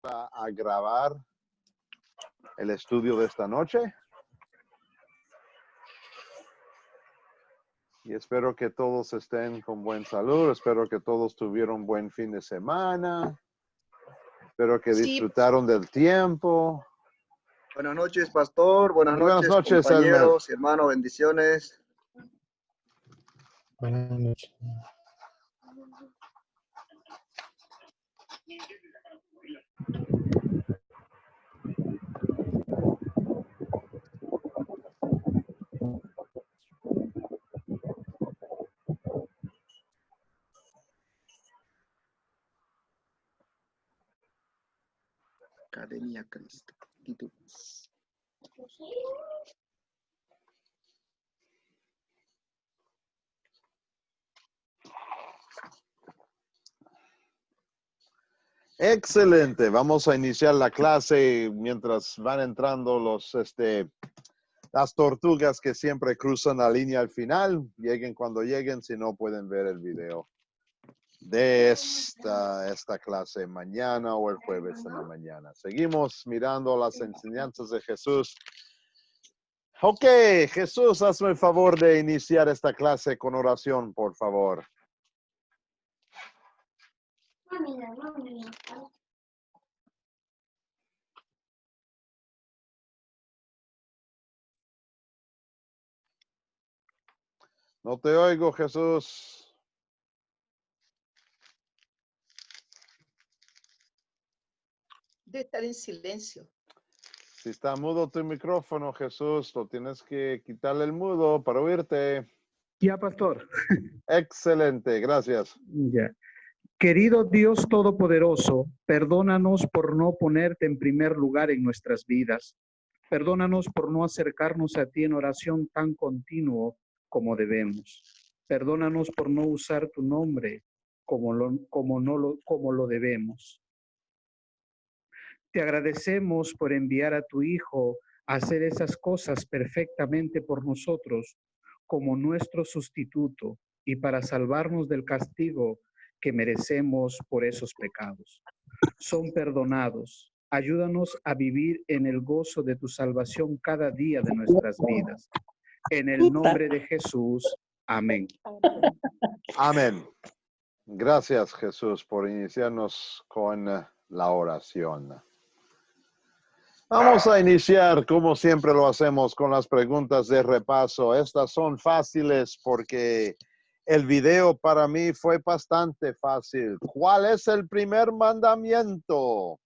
a grabar el estudio de esta noche. Y espero que todos estén con buen salud. Espero que todos tuvieron buen fin de semana. Espero que disfrutaron del tiempo. Buenas noches, pastor. Buenas Buenas noches, compañeros y hermanos. Bendiciones. Buenas noches. Academia Cristo. Excelente. Vamos a iniciar la clase mientras van entrando las tortugas que siempre cruzan la línea al final. Lleguen cuando lleguen, si no pueden ver el video de esta clase mañana o el jueves en la mañana. Seguimos mirando las enseñanzas de Jesús. Ok, Jesús, hazme el favor de iniciar esta clase con oración, por favor. No te oigo, Jesús. De estar en silencio. Si está mudo tu micrófono, Jesús, lo tienes que quitarle el mudo para oírte. Ya, pastor. Excelente, gracias. Ya. Querido Dios Todopoderoso, perdónanos por no ponerte en primer lugar en nuestras vidas. Perdónanos por no acercarnos a ti en oración tan continuo como debemos. Perdónanos por no usar tu nombre como lo debemos. Te agradecemos por enviar a tu Hijo a hacer esas cosas perfectamente por nosotros como nuestro sustituto y para salvarnos del castigo que merecemos por esos pecados. Son perdonados. Ayúdanos a vivir en el gozo de tu salvación cada día de nuestras vidas. En el nombre de Jesús. Amén. Amén. Gracias, Jesús, por iniciarnos con la oración. Vamos a iniciar, como siempre lo hacemos, con las preguntas de repaso. Estas son fáciles porque el video para mí fue bastante fácil. ¿Cuál es el primer mandamiento?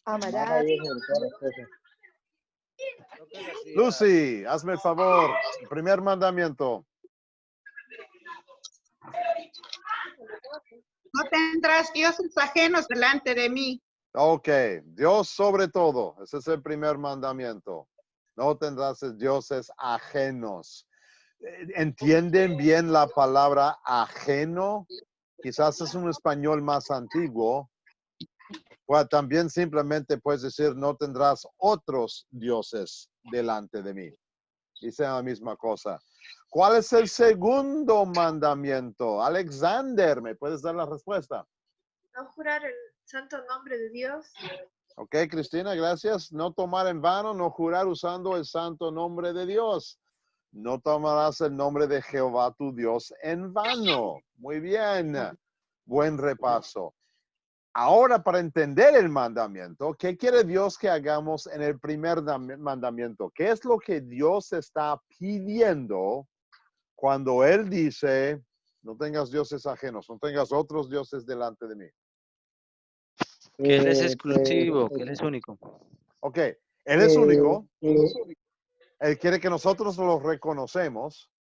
Amarás. Lucy, hazme el favor. El primer mandamiento. No tendrás dioses ajenos delante de mí. Ok, Dios sobre todo. Ese es el primer mandamiento. No tendrás dioses ajenos. ¿Entienden bien la palabra ajeno? Quizás es un español más antiguo. Bueno, también simplemente puedes decir, no tendrás otros dioses delante de mí. Dice la misma cosa. ¿Cuál es el segundo mandamiento? Alexander, ¿me puedes dar la respuesta? No jurar el santo nombre de Dios. Ok, Cristina, gracias. No tomar en vano, no jurar usando el santo nombre de Dios. No tomarás el nombre de Jehová tu Dios en vano. Muy bien. Buen repaso. Ahora, para entender el mandamiento, ¿qué quiere Dios que hagamos en el primer mandamiento? ¿Qué es lo que Dios está pidiendo cuando Él dice, no tengas dioses ajenos, no tengas otros dioses delante de mí? Que Él es exclusivo, que Él es único. Ok, Él es único. Él quiere que nosotros lo reconocemos.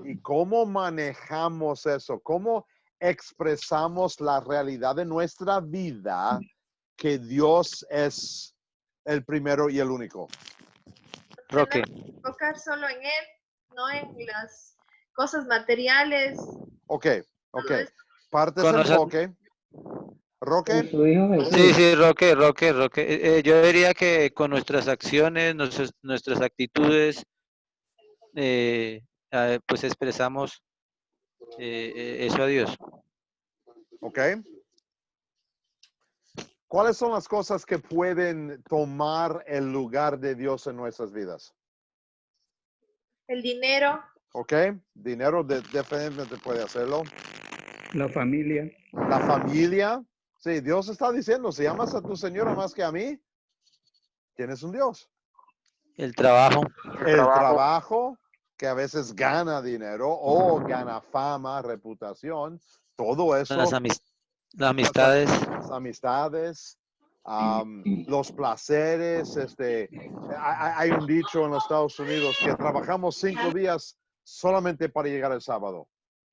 ¿Y cómo manejamos eso? ¿Cómo expresamos la realidad de nuestra vida que Dios es el primero y el único? Roque. Enfocar solo en Él, no en las cosas materiales. Ok. Parte del enfoque. ¿Roque? Sí, Roque. Yo diría que con nuestras acciones, nuestras actitudes, pues expresamos eso a Dios. ¿Ok? ¿Cuáles son las cosas que pueden tomar el lugar de Dios en nuestras vidas? El dinero, ¿Ok? Dinero definitivamente puede hacerlo. La familia, La familia. Sí, Dios está diciendo, si amas a tu señora más que a mí, tienes un Dios. El trabajo, El trabajo, que a veces gana dinero o gana fama, reputación, todo eso. las amistades, Las amistades, los placeres. Hay un dicho en los Estados Unidos que trabajamos 5 días solamente para llegar el sábado.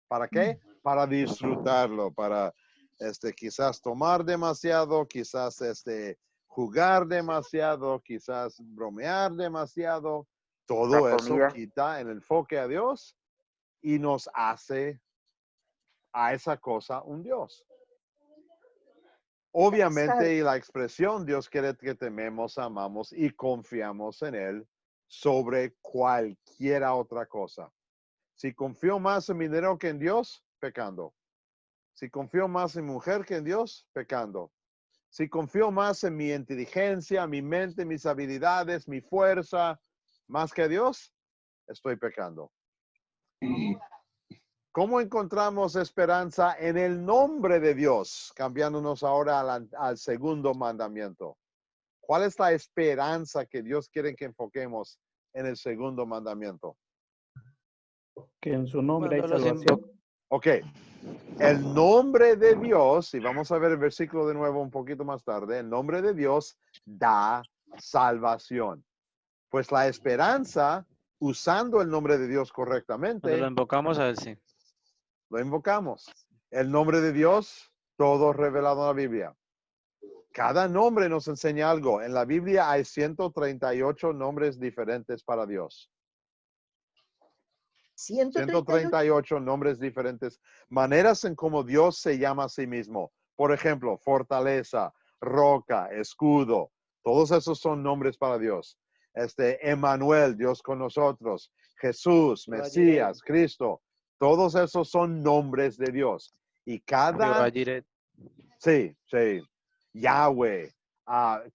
¿Para qué? Para disfrutarlo, para quizás tomar demasiado, quizás jugar demasiado, quizás bromear demasiado. Todo eso quita el enfoque a Dios y nos hace a esa cosa un Dios. Obviamente, y la expresión Dios quiere que tememos, amamos y confiamos en Él sobre cualquier otra cosa. Si confío más en mi dinero que en Dios, pecando. Si confío más en mi mujer que en Dios, pecando. Si confío más en mi inteligencia, mi mente, mis habilidades, mi fuerza, más que Dios, estoy pecando. ¿Cómo encontramos esperanza en el nombre de Dios? Cambiándonos ahora al segundo mandamiento. ¿Cuál es la esperanza que Dios quiere que enfoquemos en el segundo mandamiento? que en su nombre hay Cuando los salvación. Ok. El nombre de Dios, y vamos a ver el versículo de nuevo un poquito más tarde, el nombre de Dios da salvación. Pues la esperanza, usando el nombre de Dios cuando lo correctamente, invocamos a él, sí. lo invocamos. El nombre de Dios, todo revelado en la Biblia. Cada nombre nos enseña algo. En la Biblia hay 138 nombres diferentes para Dios. 138 nombres diferentes. Maneras en cómo Dios se llama a sí mismo. Por ejemplo, fortaleza, roca, escudo. Todos esos son nombres para Dios. Emmanuel, Dios con nosotros. Jesús, Mesías, Cristo. Todos esos son nombres de Dios. Y cada... Sí. Yahweh.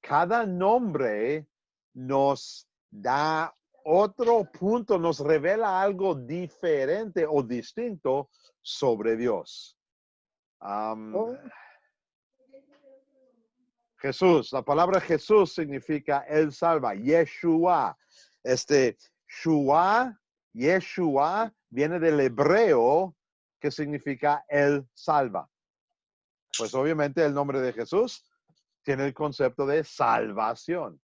Cada nombre nos da otro punto, nos revela algo diferente o distinto sobre Dios. Jesús, la palabra Jesús significa Él salva. Yeshua. Yeshua viene del hebreo que significa Él salva. Pues obviamente el nombre de Jesús tiene el concepto de salvación.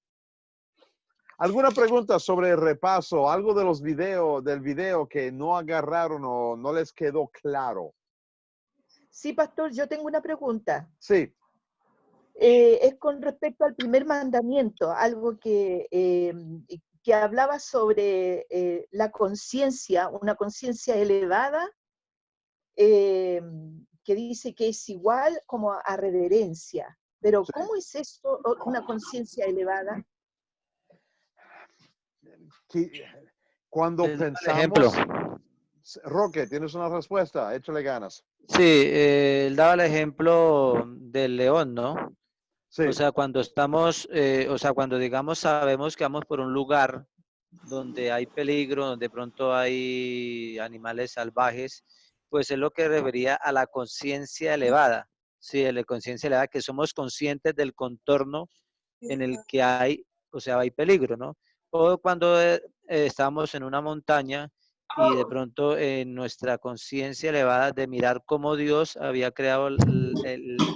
¿Alguna pregunta sobre el repaso? ¿Algo de del video que no agarraron o no les quedó claro? Sí, pastor, yo tengo una pregunta. Sí. Es con respecto al primer mandamiento, algo que hablaba sobre la conciencia, una conciencia elevada, que dice que es igual como a reverencia. Pero, Sí. ¿cómo es esto, una conciencia elevada? Cuando Ejemplo. pensamos... Roque, ¿tienes una respuesta? Échale ganas. Sí, él daba el ejemplo del león, ¿no? Sí. O sea, cuando estamos, cuando digamos sabemos que vamos por un lugar donde hay peligro, donde pronto hay animales salvajes, pues es lo que refería a la conciencia elevada. Sí, la conciencia elevada, que somos conscientes del contorno en el que hay, hay peligro, ¿no? O cuando estamos en una montaña y de pronto en nuestra conciencia elevada de mirar cómo Dios había creado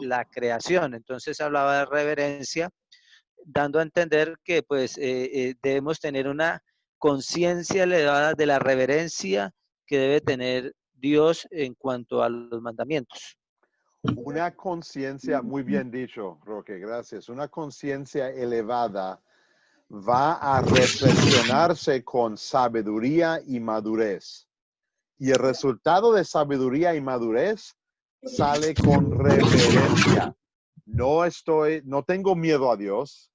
la creación. Entonces hablaba de reverencia, dando a entender que pues debemos tener una conciencia elevada de la reverencia que debe tener Dios en cuanto a los mandamientos. Una conciencia, muy bien dicho, Roque, gracias. Una conciencia elevada va a reflexionarse con sabiduría y madurez. Y el resultado de sabiduría y madurez sale con reverencia. No tengo miedo a Dios.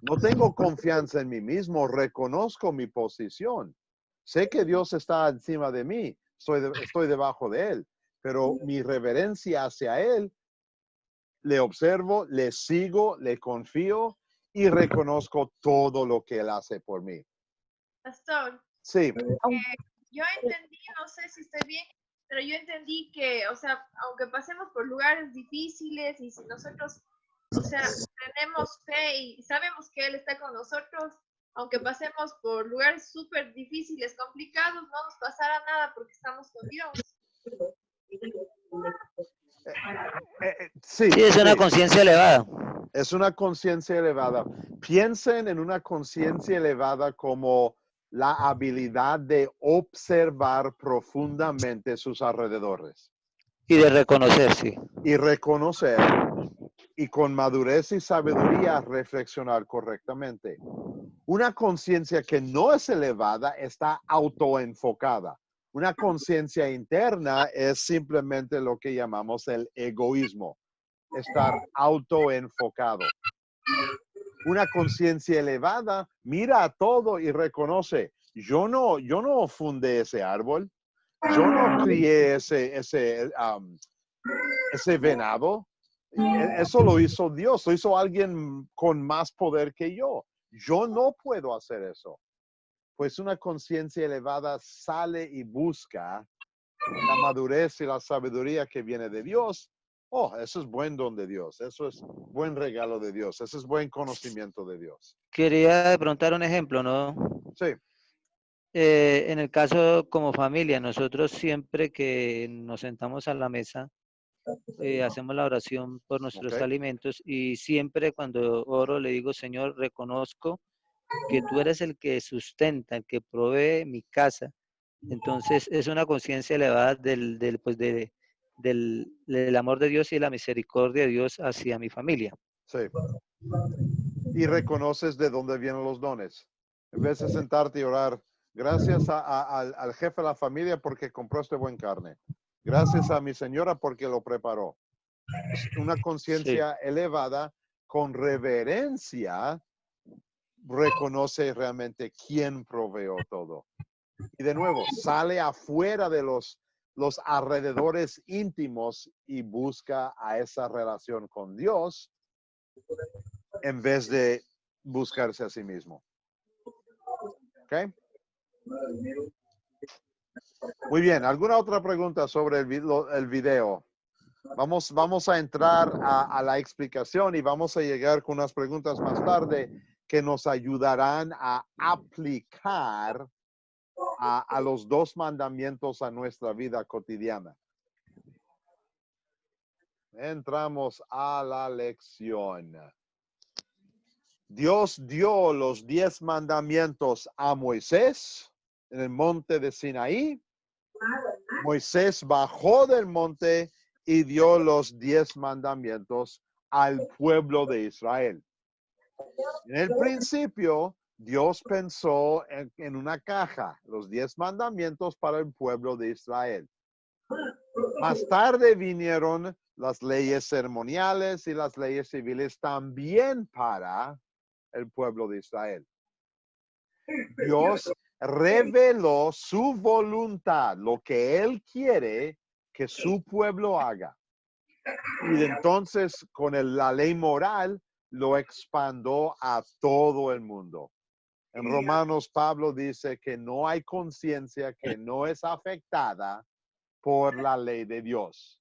No tengo confianza en mí mismo. Reconozco mi posición. Sé que Dios está encima de mí. Estoy debajo de Él. pero mi reverencia hacia Él, le observo, le sigo, le confío y reconozco todo lo que Él hace por mí. Pastor, Sí, yo entendí, no sé si estoy bien, pero yo entendí que, o sea, aunque pasemos por lugares difíciles y si nosotros, o sea, tenemos fe y sabemos que Él está con nosotros, aunque pasemos por lugares súper difíciles, complicados, no nos pasará nada porque estamos con Dios. sí, Sí, es una sí. conciencia elevada. Es una conciencia elevada. Piensen en una conciencia elevada como la habilidad de observar profundamente sus alrededores Y de reconocer, sí. y reconocer y con madurez y sabiduría reflexionar correctamente. Una conciencia que no es elevada está autoenfocada. Una conciencia interna es simplemente lo que llamamos el egoísmo, estar autoenfocado. Una conciencia elevada mira a todo y reconoce, yo no fundé ese árbol, yo no crié ese venado, eso lo hizo Dios, lo hizo alguien con más poder que yo. Yo no puedo hacer eso. Pues una conciencia elevada sale y busca la madurez y la sabiduría que viene de Dios. Oh, eso es buen don de Dios, eso es buen regalo de Dios, eso es buen conocimiento de Dios. Quería preguntar un ejemplo, ¿no? Sí, En el caso como familia, nosotros siempre que nos sentamos a la mesa, hacemos la oración por nuestros ok, alimentos y siempre cuando oro le digo, Señor, reconozco que tú eres el que sustenta, el que provee mi casa. Entonces es una conciencia elevada del amor de Dios y la misericordia de Dios hacia mi familia. sí. Y reconoces de dónde vienen los dones. En vez de sentarte y orar, gracias al jefe de la familia porque compró este buen carne. Gracias a mi señora porque lo preparó. Es una Sí, conciencia elevada con reverencia reconoce realmente quién proveó todo. Y de nuevo, sale afuera de los alrededores íntimos y busca a esa relación con Dios en vez de buscarse a sí mismo. ¿Ok? Muy bien. ¿Alguna otra pregunta sobre el video? Vamos a entrar a la explicación y vamos a llegar con unas preguntas más tarde que nos ayudarán a aplicar a los dos mandamientos a nuestra vida cotidiana. Entramos a la lección. Dios dio los 10 mandamientos a Moisés en el monte de Sinaí. Moisés bajó del monte y dio los 10 mandamientos al pueblo de Israel. En el principio, Dios pensó en una caja, los 10 mandamientos para el pueblo de Israel. Más tarde vinieron las leyes ceremoniales y las leyes civiles también para el pueblo de Israel. Dios reveló su voluntad, lo que Él quiere que su pueblo haga. Y entonces con la ley moral lo expandió a todo el mundo. En Romanos, Pablo dice que no hay conciencia que no es afectada por la ley de Dios.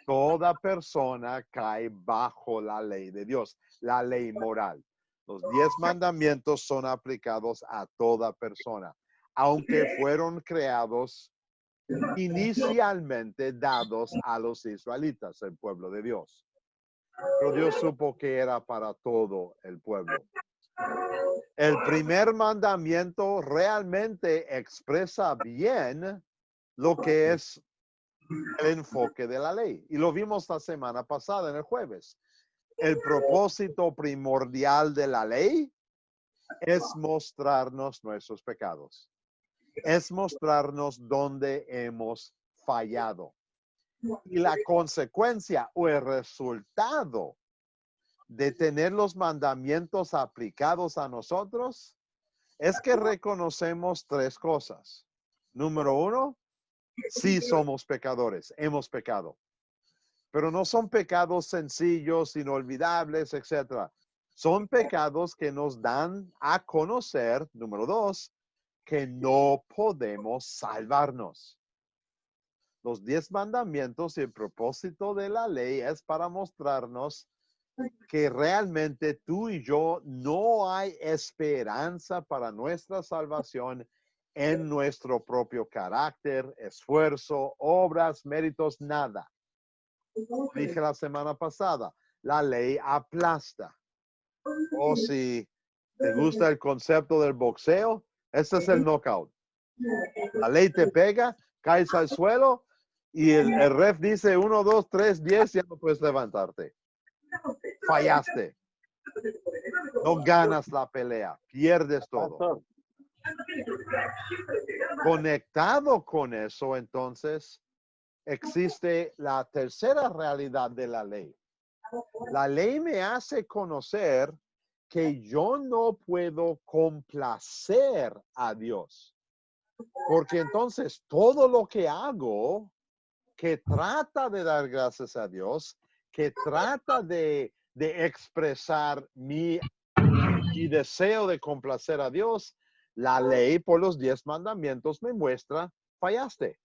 Toda persona cae bajo la ley de Dios, la ley moral. Los 10 mandamientos son aplicados a toda persona, aunque fueron creados inicialmente dados a los israelitas, el pueblo de Dios. Pero Dios supo que era para todo el pueblo. El primer mandamiento realmente expresa bien lo que es el enfoque de la ley. Y lo vimos la semana pasada, en el jueves. El propósito primordial de la ley es mostrarnos nuestros pecados. Es mostrarnos dónde hemos fallado. Y la consecuencia o el resultado de tener los mandamientos aplicados a nosotros es que reconocemos 3 cosas. Número 1, Sí somos pecadores, hemos pecado. Pero no son pecados sencillos, inolvidables, etc. Son pecados que nos dan a conocer, número 2, que no podemos salvarnos. Los 10 mandamientos y el propósito de la ley es para mostrarnos que realmente tú y yo no hay esperanza para nuestra salvación en nuestro propio carácter, esfuerzo, obras, méritos, nada. Dije la semana pasada, la ley aplasta. O si te gusta el concepto del boxeo, este es el knockout. La ley te pega, caes al suelo y el ref dice 1, 2, 3, 10, ya no puedes levantarte. Fallaste. No ganas la pelea, pierdes todo. Pastor, Conectado con eso, entonces, existe la tercera realidad de la ley. La ley me hace conocer que yo no puedo complacer a Dios. Porque entonces todo lo que hago que trata de dar gracias a Dios, que trata de expresar mi deseo de complacer a Dios, la ley por los 10 mandamientos me muestra, fallaste.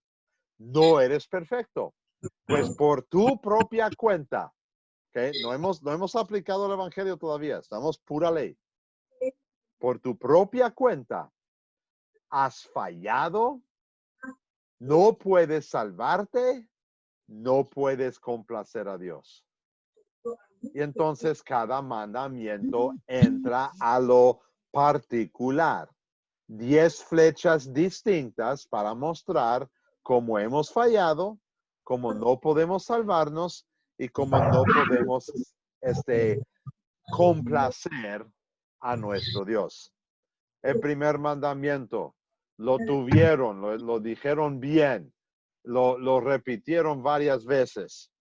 No eres perfecto. Pues por tu propia cuenta, ¿okay? No hemos aplicado el evangelio todavía, estamos pura ley. Por tu propia cuenta, has fallado, no puedes salvarte, no puedes complacer a Dios. Y entonces cada mandamiento entra a lo particular. 10 flechas distintas para mostrar cómo hemos fallado, cómo no podemos salvarnos y cómo no podemos complacer a nuestro Dios. El primer mandamiento, lo tuvieron, lo dijeron bien, lo repitieron varias veces.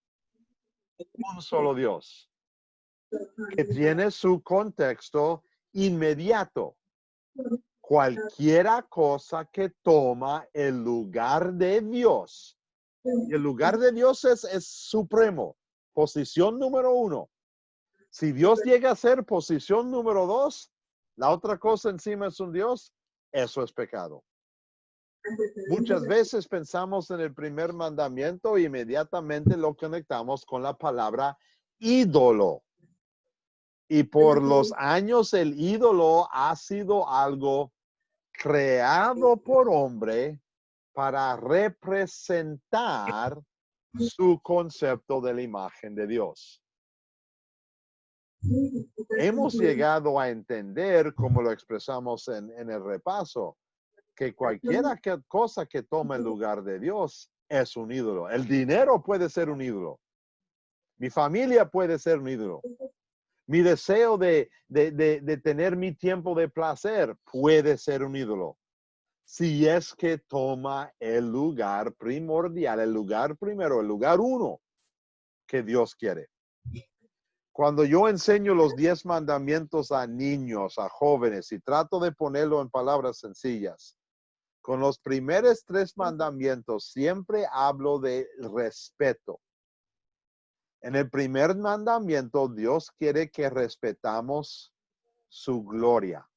Un solo Dios, que tiene su contexto inmediato. Cualquiera cosa que toma el lugar de Dios. Y el lugar de Dios es supremo, posición número 1. Si Dios llega a ser posición número 2, la otra cosa encima es un Dios, eso es pecado. Muchas veces pensamos en el primer mandamiento e inmediatamente lo conectamos con la palabra ídolo. Y por los años el ídolo ha sido algo creado por hombre para representar su concepto de la imagen de Dios. Hemos llegado a entender, como lo expresamos en el repaso, que cualquiera cosa que toma el lugar de Dios es un ídolo. El dinero puede ser un ídolo. Mi familia puede ser un ídolo. Mi deseo de tener mi tiempo de placer puede ser un ídolo. Si es que toma el lugar primordial, el lugar primero, el lugar 1 que Dios quiere. Cuando yo enseño los 10 mandamientos a niños, a jóvenes, y trato de ponerlo en palabras sencillas, con los primeros 3 mandamientos siempre hablo de respeto. En el primer mandamiento, Dios quiere que respetamos su gloria.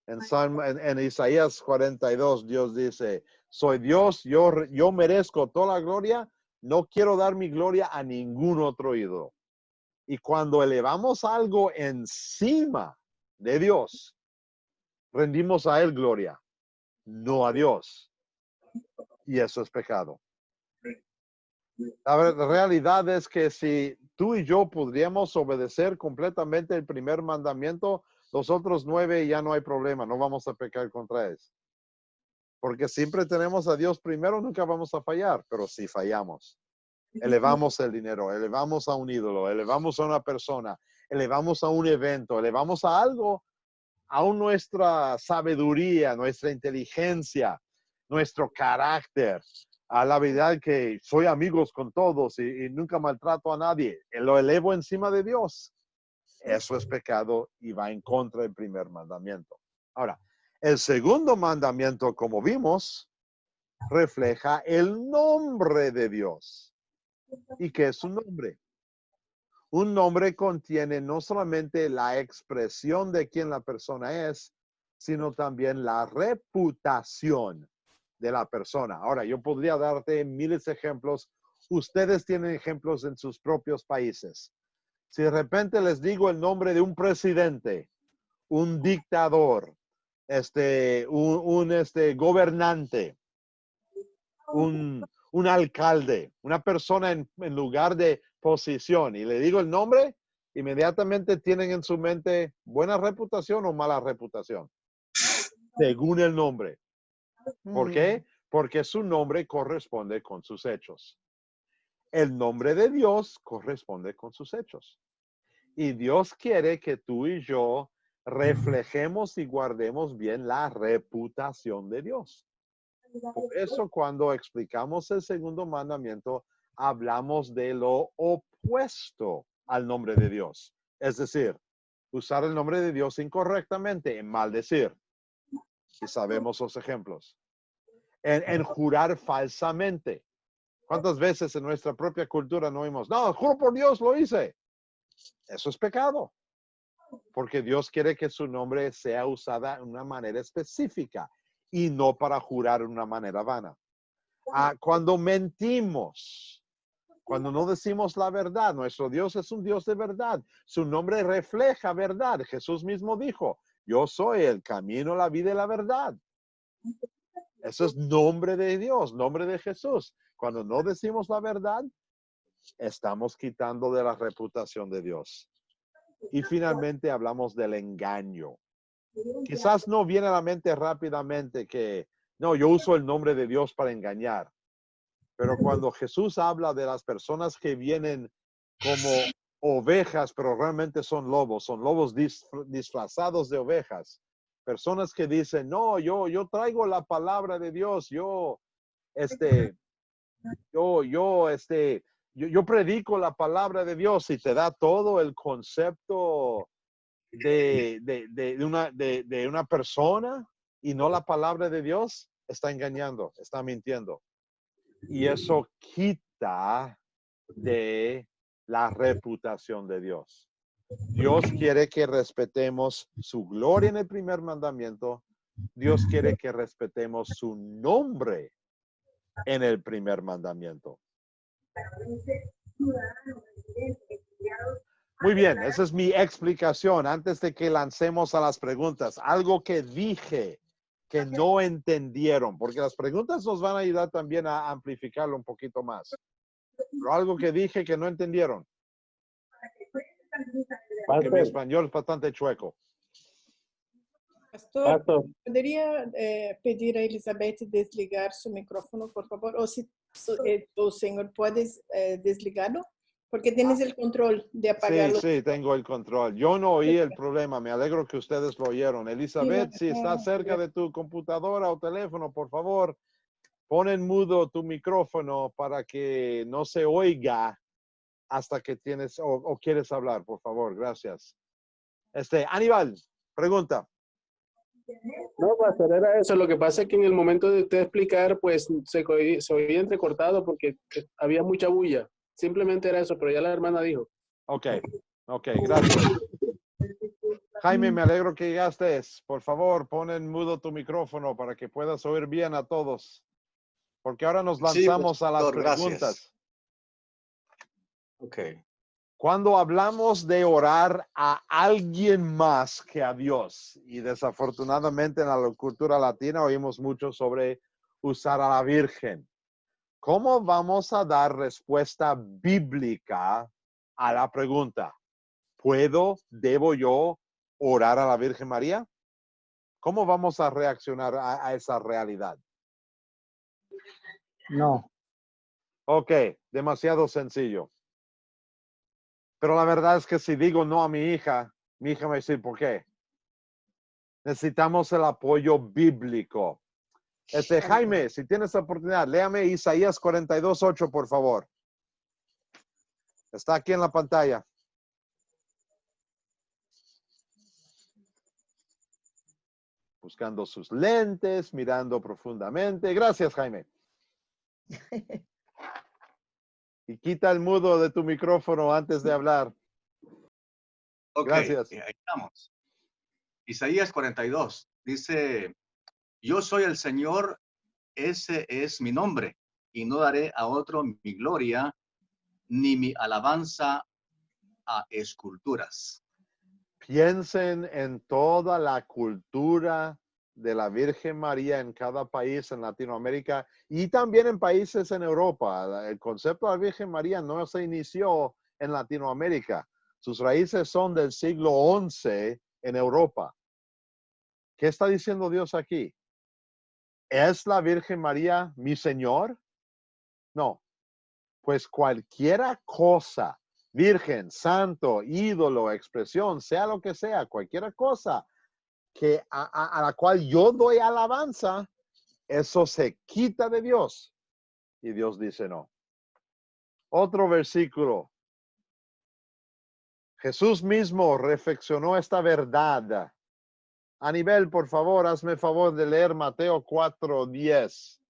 En Isaías 42, Dios dice, soy Dios, yo merezco toda la gloria, no quiero dar mi gloria a ningún otro ídolo. Y cuando elevamos algo encima de Dios, rendimos a Él gloria, no a Dios. Y eso es pecado. La realidad es que si tú y yo podríamos obedecer completamente el primer mandamiento, los otros 9 ya no hay problema, no vamos a pecar contra él. Porque siempre tenemos a Dios primero, nunca vamos a fallar, pero si fallamos, elevamos el dinero, elevamos a un ídolo, elevamos a una persona, elevamos a un evento, elevamos a algo, aún nuestra sabiduría, nuestra inteligencia, nuestro carácter, a la verdad que soy amigos con todos y nunca maltrato a nadie, lo elevo encima de Dios. Eso es pecado y va en contra del primer mandamiento. Ahora, el segundo mandamiento, como vimos, refleja el nombre de Dios. ¿Y qué es un nombre? Un nombre contiene no solamente la expresión de quién la persona es, sino también la reputación de la persona. Ahora, yo podría darte miles de ejemplos. Ustedes tienen ejemplos en sus propios países. Si de repente les digo el nombre de un presidente, un dictador, un gobernante, un alcalde, una persona en lugar de posición, y le digo el nombre, inmediatamente tienen en su mente buena reputación o mala reputación, según el nombre. ¿Por qué? Porque su nombre corresponde con sus hechos. El nombre de Dios corresponde con sus hechos. Y Dios quiere que tú y yo reflejemos y guardemos bien la reputación de Dios. Por eso cuando explicamos el segundo mandamiento, hablamos de lo opuesto al nombre de Dios. Es decir, usar el nombre de Dios incorrectamente, en maldecir. Y sabemos los ejemplos. En jurar falsamente. ¿Cuántas veces en nuestra propia cultura no oímos? No, juro por Dios, lo hice. Eso es pecado. Porque Dios quiere que su nombre sea usada de una manera específica y no para jurar de una manera vana. Cuando mentimos, cuando no decimos la verdad, nuestro Dios es un Dios de verdad. Su nombre refleja verdad. Jesús mismo dijo, yo soy el camino, la vida y la verdad. Eso es nombre de Dios, nombre de Jesús. Cuando no decimos la verdad, estamos quitando de la reputación de Dios. Y finalmente hablamos del engaño. Quizás no viene a la mente rápidamente que, no, yo uso el nombre de Dios para engañar. Pero cuando Jesús habla de las personas que vienen como ovejas, pero realmente son lobos disfrazados de ovejas. Personas que dicen, no, yo traigo la palabra de Dios, yo predico la palabra de Dios, y te da todo el concepto de una persona y no la palabra de Dios, está engañando, está mintiendo. Y eso quita de la reputación de Dios. Dios quiere que respetemos su gloria en el primer mandamiento. Dios quiere que respetemos su nombre en el primer mandamiento. Muy bien, esa es mi explicación antes de que lancemos a las preguntas. Algo que dije que no entendieron, porque las preguntas nos van a ayudar también a amplificarlo un poquito más. Pero algo que dije que no entendieron. Porque mi español es bastante chueco. Pastor, ¿podría pedir a Elizabeth desligar su micrófono, por favor? O si tu señor puedes desligarlo, porque tienes el control de apagarlo. Sí, tengo el control. Yo no oí el problema. Me alegro que ustedes lo oyeron. Elizabeth, si estás cerca de tu computadora o teléfono, por favor, pon en mudo tu micrófono para que no se oiga hasta que tienes o quieres hablar, por favor. Gracias. Aníbal, pregunta. No, pastor, era eso. Lo que pasa es que en el momento de usted explicar, pues se oía entrecortado porque había mucha bulla. Simplemente era eso, pero ya la hermana dijo. Ok, gracias. Jaime, me alegro que llegaste. Por favor, pon en mudo tu micrófono para que puedas oír bien a todos. Porque ahora nos lanzamos a las preguntas. Ok. Cuando hablamos de orar a alguien más que a Dios, y desafortunadamente en la cultura latina oímos mucho sobre usar a la Virgen, ¿cómo vamos a dar respuesta bíblica a la pregunta? ¿Debo yo orar a la Virgen María? ¿Cómo vamos a reaccionar a esa realidad? No. Ok, demasiado sencillo. Pero la verdad es que si digo no a mi hija me va a decir, ¿por qué? Necesitamos el apoyo bíblico. Jaime, si tienes la oportunidad, léame Isaías 42:8, por favor. Está aquí en la pantalla. buscando sus lentes, mirando profundamente. Gracias, Jaime. Y quita el mudo de tu micrófono antes de hablar. Ok, Gracias. ahí estamos. Isaías 42 dice, yo soy el Señor, ese es mi nombre, y no daré a otro mi gloria, ni mi alabanza a esculturas. Piensen en toda la cultura de la Virgen María en cada país en Latinoamérica y también en países en Europa. El concepto de la Virgen María no se inició en Latinoamérica. Sus raíces son del siglo XI en Europa. ¿Qué está diciendo Dios aquí? ¿Es la Virgen María mi Señor? No. Pues cualquiera cosa, virgen, santo, ídolo, expresión, sea lo que sea, cualquier cosa que a la cual yo doy alabanza, eso se quita de Dios. Y Dios dice no. Otro versículo. Jesús mismo reflexionó esta verdad. Anibel, por favor, hazme el favor de leer Mateo 4:10.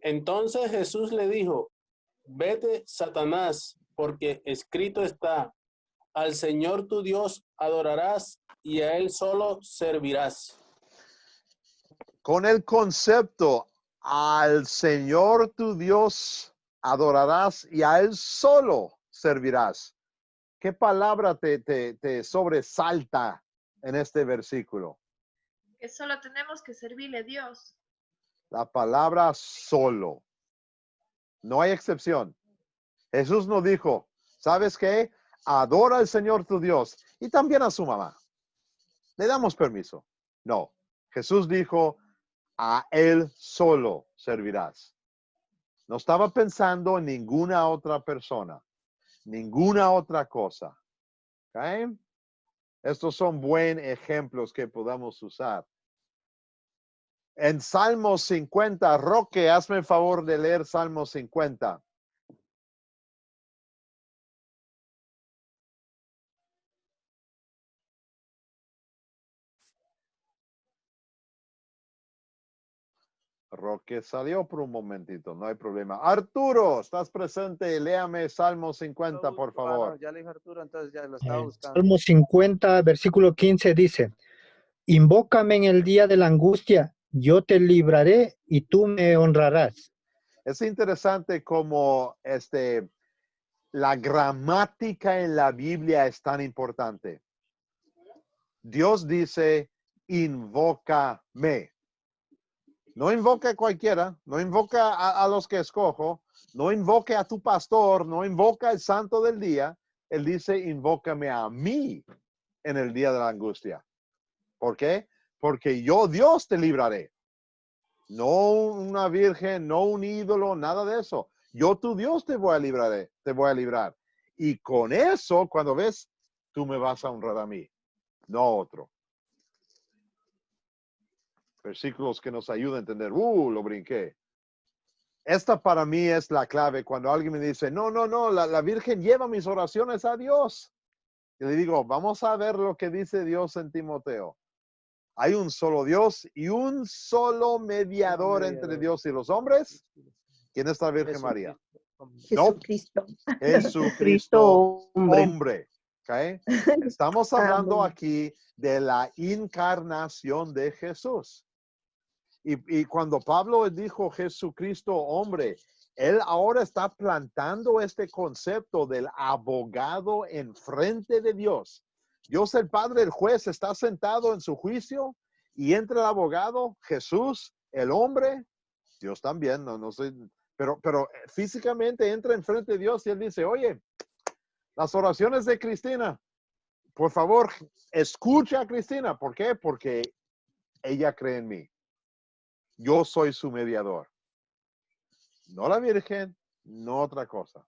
Entonces Jesús le dijo, vete, Satanás, porque escrito está, al Señor tu Dios adorarás y a Él solo servirás. Con el concepto, al Señor tu Dios adorarás y a Él solo servirás. ¿Qué palabra te sobresalta en este versículo? Que solo tenemos que servirle a Dios. La palabra solo. No hay excepción. Jesús no dijo, ¿sabes qué? Adora al Señor tu Dios y también a su mamá. Le damos permiso. No. Jesús dijo, a Él solo servirás. No estaba pensando en ninguna otra persona, ninguna otra cosa. ¿Okay? Estos son buenos ejemplos que podamos usar. En Salmos 50, Roque, hazme el favor de leer Salmos 50. Roque salió por un momentito, no hay problema. Arturo, ¿estás presente? Léame Salmo 50, por favor. No, ya le dije Arturo, entonces ya lo estaba buscando. Salmo 50, versículo 15 dice, invócame en el día de la angustia, yo te libraré y tú me honrarás. Es interesante cómo la gramática en la Biblia es tan importante. Dios dice, invócame. No invoque a cualquiera, no invoca a los que escojo, no invoque a tu pastor, no invoca al santo del día. Él dice, invócame a mí en el día de la angustia. ¿Por qué? Porque yo, Dios, te libraré. No una virgen, no un ídolo, nada de eso. Yo, tu Dios, te voy a librar. Y con eso, cuando ves, tú me vas a honrar a mí, no a otro. Versículos que nos ayudan a entender. Lo brinqué. Esta para mí es la clave. Cuando alguien me dice, no, la Virgen lleva mis oraciones a Dios. Y le digo, vamos a ver lo que dice Dios en Timoteo. Hay un solo Dios y un solo mediador entre Dios y los hombres. ¿Quién es la Virgen María? Jesucristo. Jesucristo, hombre. ¿Okay? Estamos hablando aquí de la encarnación de Jesús. Y cuando Pablo dijo Jesucristo, hombre, él ahora está plantando este concepto del abogado enfrente de Dios. Dios el Padre, el juez, está sentado en su juicio y entra el abogado, Jesús, el hombre, Dios también, no sé, pero físicamente entra enfrente de Dios y él dice, oye, las oraciones de Cristina, por favor, escucha a Cristina. ¿Por qué? Porque ella cree en mí. Yo soy su mediador. No la Virgen, no otra cosa.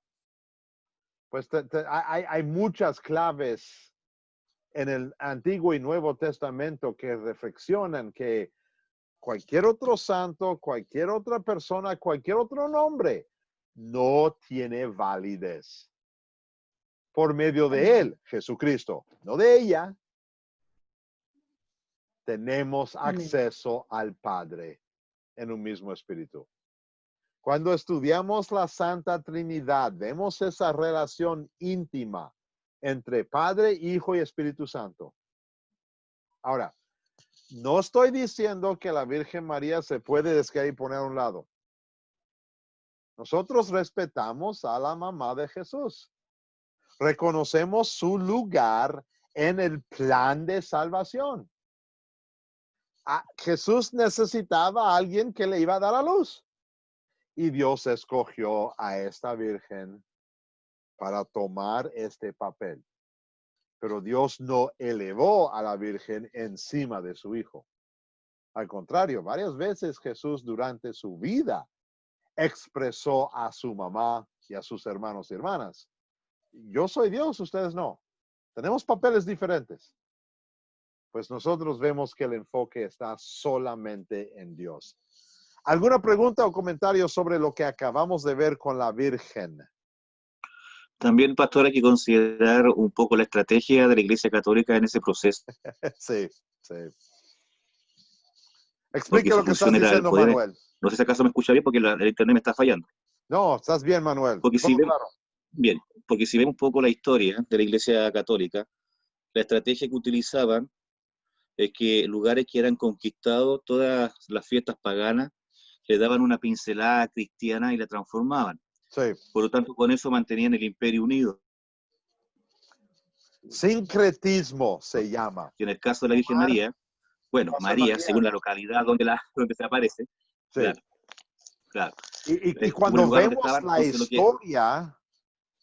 Pues hay muchas claves en el Antiguo y Nuevo Testamento que reflexionan que cualquier otro santo, cualquier otra persona, cualquier otro nombre no tiene validez. Por medio de él, Jesucristo, no de ella. Tenemos Amén. acceso al Padre en un mismo espíritu. Cuando estudiamos la Santa Trinidad, vemos esa relación íntima entre Padre, Hijo y Espíritu Santo. Ahora, no estoy diciendo que la Virgen María se puede descaer y poner a un lado. Nosotros respetamos a la mamá de Jesús. Reconocemos su lugar en el plan de salvación. Jesús necesitaba a alguien que le iba a dar a luz. Y Dios escogió a esta virgen para tomar este papel. Pero Dios no elevó a la virgen encima de su hijo. Al contrario, varias veces Jesús durante su vida expresó a su mamá y a sus hermanos y hermanas: yo soy Dios, ustedes no. Tenemos papeles diferentes. Pues nosotros vemos que el enfoque está solamente en Dios. ¿Alguna pregunta o comentario sobre lo que acabamos de ver con la Virgen? También, pastor, hay que considerar un poco la estrategia de la Iglesia Católica en ese proceso. Sí, sí. Porque Explica su lo que estás función era el diciendo, poder. Manuel. No sé si acaso me escucha bien porque el internet me está fallando. No, estás bien, Manuel. Porque si Todo vemos, claro. bien, porque si vemos un poco la historia de la Iglesia Católica, la estrategia que utilizaban es que lugares que eran conquistados, todas las fiestas paganas, le daban una pincelada cristiana y la transformaban. Sí. Por lo tanto, con eso mantenían el imperio unido. Sincretismo se llama. Y en el caso de la Virgen María, bueno, María, según la localidad donde se aparece, Sí. claro, claro. Y Según cuando el lugar donde vemos estaban, la entonces lo que historia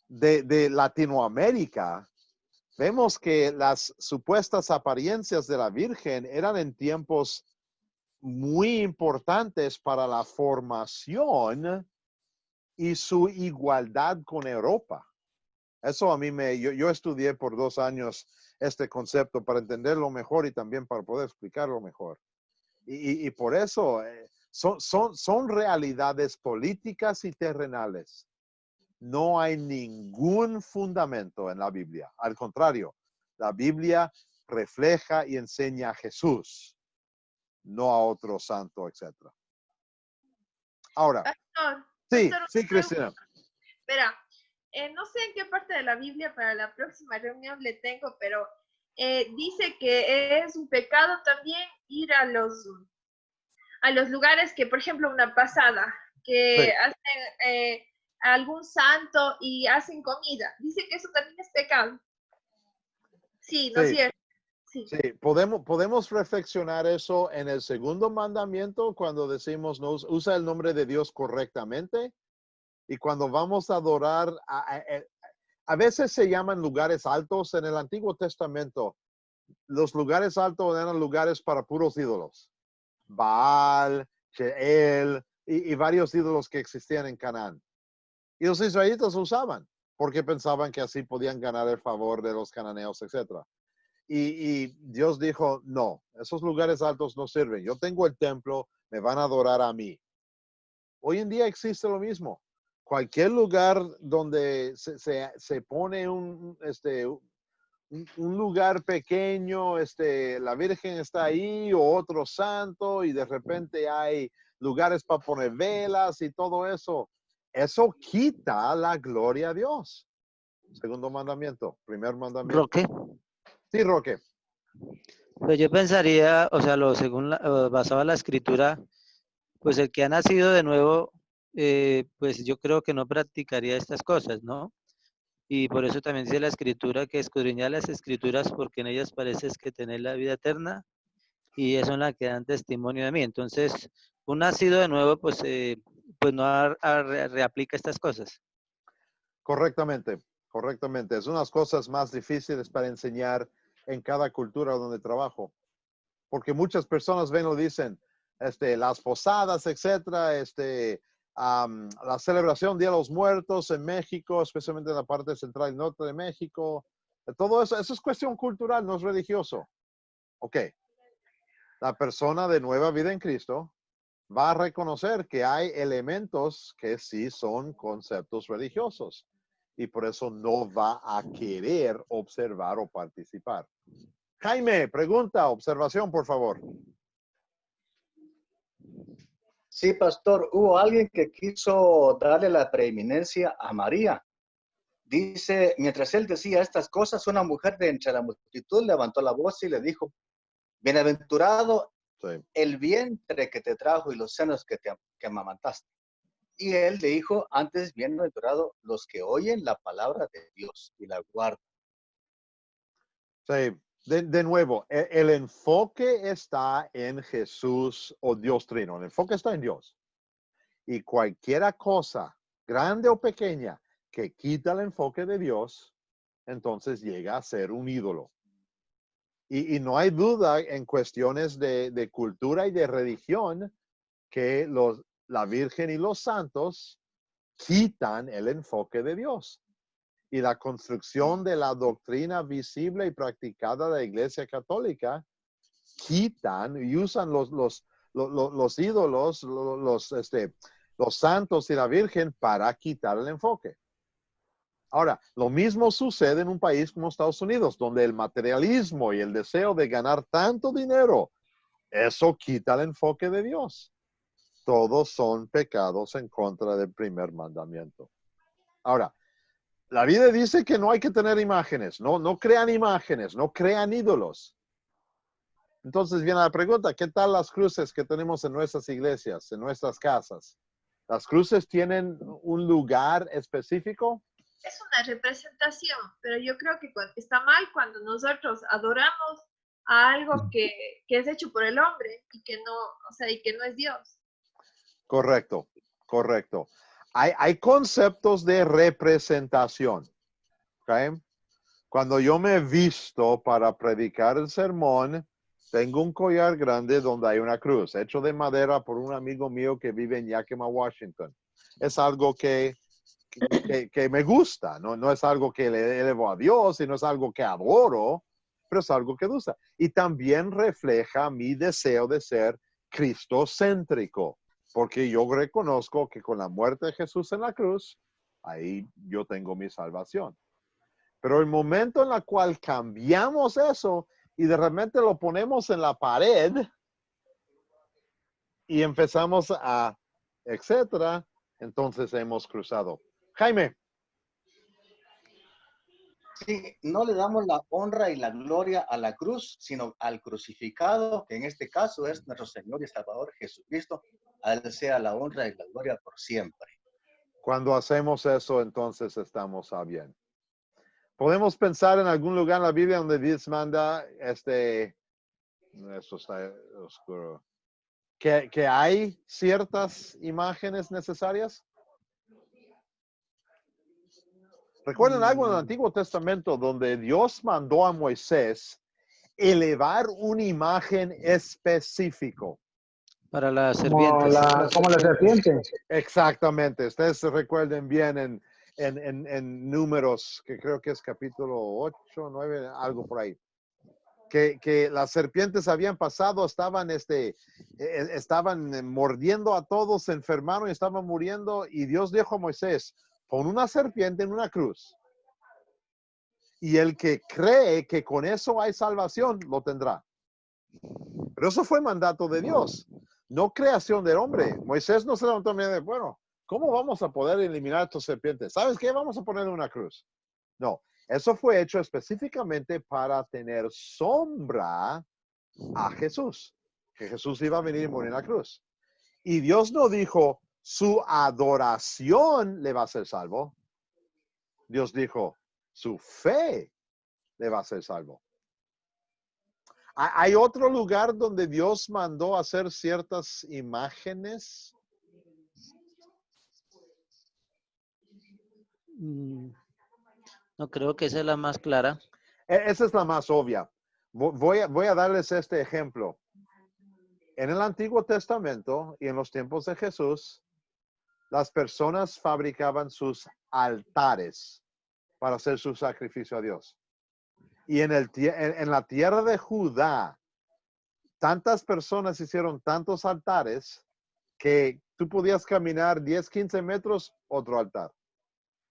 de Latinoamérica, vemos que las supuestas apariencias de la Virgen eran en tiempos muy importantes para la formación y su igualdad con Europa. Eso a mí yo estudié por 2 años este concepto para entenderlo mejor y también para poder explicarlo mejor. Y por eso son realidades políticas y terrenales. No hay ningún fundamento en la Biblia. Al contrario, la Biblia refleja y enseña a Jesús, no a otro santo, etc. Ahora, Pastor, sí, pastor, sí, Cristina. espera, no sé en qué parte de la Biblia para la próxima reunión le tengo, pero dice que es un pecado también ir a los lugares que, por ejemplo, una pasada, que Sí. hacen algún santo y hacen comida. Dice que eso también es pecado. Sí, ¿no es Sí. cierto? Sí. Sí, podemos reflexionar eso en el segundo mandamiento cuando decimos no usa el nombre de Dios correctamente, y cuando vamos a adorar a veces se llaman lugares altos en el Antiguo Testamento. Los lugares altos eran lugares para puros ídolos. Baal, Cheel y varios ídolos que existían en Canaán. Y los israelitas usaban porque pensaban que así podían ganar el favor de los cananeos, etc. Y Dios dijo, no, esos lugares altos no sirven. Yo tengo el templo, me van a adorar a mí. Hoy en día existe lo mismo. Cualquier lugar donde se pone un lugar pequeño, la Virgen está ahí o otro santo, y de repente hay lugares para poner velas y todo eso. Eso quita la gloria a Dios. Segundo mandamiento, primer mandamiento. Roque, Sí, Roque. pues yo pensaría, o sea, basado en la escritura, pues el que ha nacido de nuevo, pues yo creo que no practicaría estas cosas, ¿no? Y por eso también dice la escritura que escudriñar las escrituras porque en ellas parece que tener la vida eterna y eso es la que dan testimonio de mí. Entonces, un nacido de nuevo, pues no reaplica estas cosas. Correctamente, correctamente. Es unas cosas más difíciles para enseñar en cada cultura donde trabajo. Porque muchas personas ven o dicen, las posadas, etcétera, la celebración Día de los Muertos en México, especialmente en la parte central y norte de México. Todo eso es cuestión cultural, no es religioso. Ok. La persona de nueva vida en Cristo va a reconocer que hay elementos que sí son conceptos religiosos y por eso no va a querer observar o participar. Jaime, pregunta, observación, por favor. Sí, pastor, hubo alguien que quiso darle la preeminencia a María. Dice, mientras él decía estas cosas, una mujer de entre la multitud levantó la voz y le dijo, bienaventurado el vientre que te trajo y los senos que amamantaste. Y él le dijo, antes bienaventurado los que oyen la palabra de Dios y la guardan. Sí, de nuevo, el enfoque está en Jesús o Dios Trino. El enfoque está en Dios. Y cualquier cosa, grande o pequeña, que quita el enfoque de Dios, entonces llega a ser un ídolo. Y no hay duda en cuestiones de cultura y de religión que la Virgen y los santos quitan el enfoque de Dios. Y la construcción de la doctrina visible y practicada de la Iglesia Católica quitan y usan los ídolos, los santos y la Virgen para quitar el enfoque. Ahora, lo mismo sucede en un país como Estados Unidos, donde el materialismo y el deseo de ganar tanto dinero, eso quita el enfoque de Dios. Todos son pecados en contra del primer mandamiento. Ahora, la Biblia dice que no hay que tener imágenes, no crean imágenes, no crean ídolos. Entonces viene la pregunta, ¿qué tal las cruces que tenemos en nuestras iglesias, en nuestras casas? ¿Las cruces tienen un lugar específico? Es una representación, pero yo creo que está mal cuando nosotros adoramos a algo que es hecho por el hombre y que no, o sea, y que no es Dios. Correcto, correcto. Hay conceptos de representación. ¿Okay? Cuando yo me visto para predicar el sermón, tengo un collar grande donde hay una cruz, hecho de madera por un amigo mío que vive en Yakima, Washington. Es algo que me gusta, no es algo que le elevo a Dios y no es algo que adoro, pero es algo que gusta. Y también refleja mi deseo de ser cristocéntrico, porque yo reconozco que con la muerte de Jesús en la cruz, ahí yo tengo mi salvación. Pero el momento en el cual cambiamos eso y de repente lo ponemos en la pared y empezamos a, etcétera, entonces hemos cruzado. Jaime. Sí, no le damos la honra y la gloria a la cruz, sino al crucificado, que en este caso es nuestro Señor y Salvador Jesucristo. A Él sea la honra y la gloria por siempre. Cuando hacemos eso, entonces estamos a bien. Podemos pensar en algún lugar en la Biblia donde Dios manda, esto está oscuro, que hay ciertas imágenes necesarias. Recuerden algo en el Antiguo Testamento donde Dios mandó a Moisés elevar una imagen específico. Para la serpiente. Como la serpiente. Exactamente. Ustedes se recuerden bien en Números, que creo que es capítulo 8, 9, algo por ahí. Que las serpientes habían pasado, estaban mordiendo a todos, se enfermaron y estaban muriendo. Y Dios dijo a Moisés, pon una serpiente en una cruz. Y el que cree que con eso hay salvación, lo tendrá. Pero eso fue mandato de Dios, no creación del hombre. Moisés no se levantó y dijo, bueno, ¿cómo vamos a poder eliminar estas serpientes? ¿Sabes qué? Vamos a ponerle una cruz. No, eso fue hecho específicamente para tener sombra a Jesús, que Jesús iba a venir y morir en la cruz. Y Dios no dijo, su adoración le va a ser salvo. Dios dijo, su fe le va a ser salvo. ¿Hay otro lugar donde Dios mandó hacer ciertas imágenes? No, creo que esa es la más clara. Esa es la más obvia. Voy a darles este ejemplo. En el Antiguo Testamento y en los tiempos de Jesús, las personas fabricaban sus altares para hacer su sacrificio a Dios. Y en la tierra de Judá, tantas personas hicieron tantos altares que tú podías caminar 10, 15 metros, otro altar.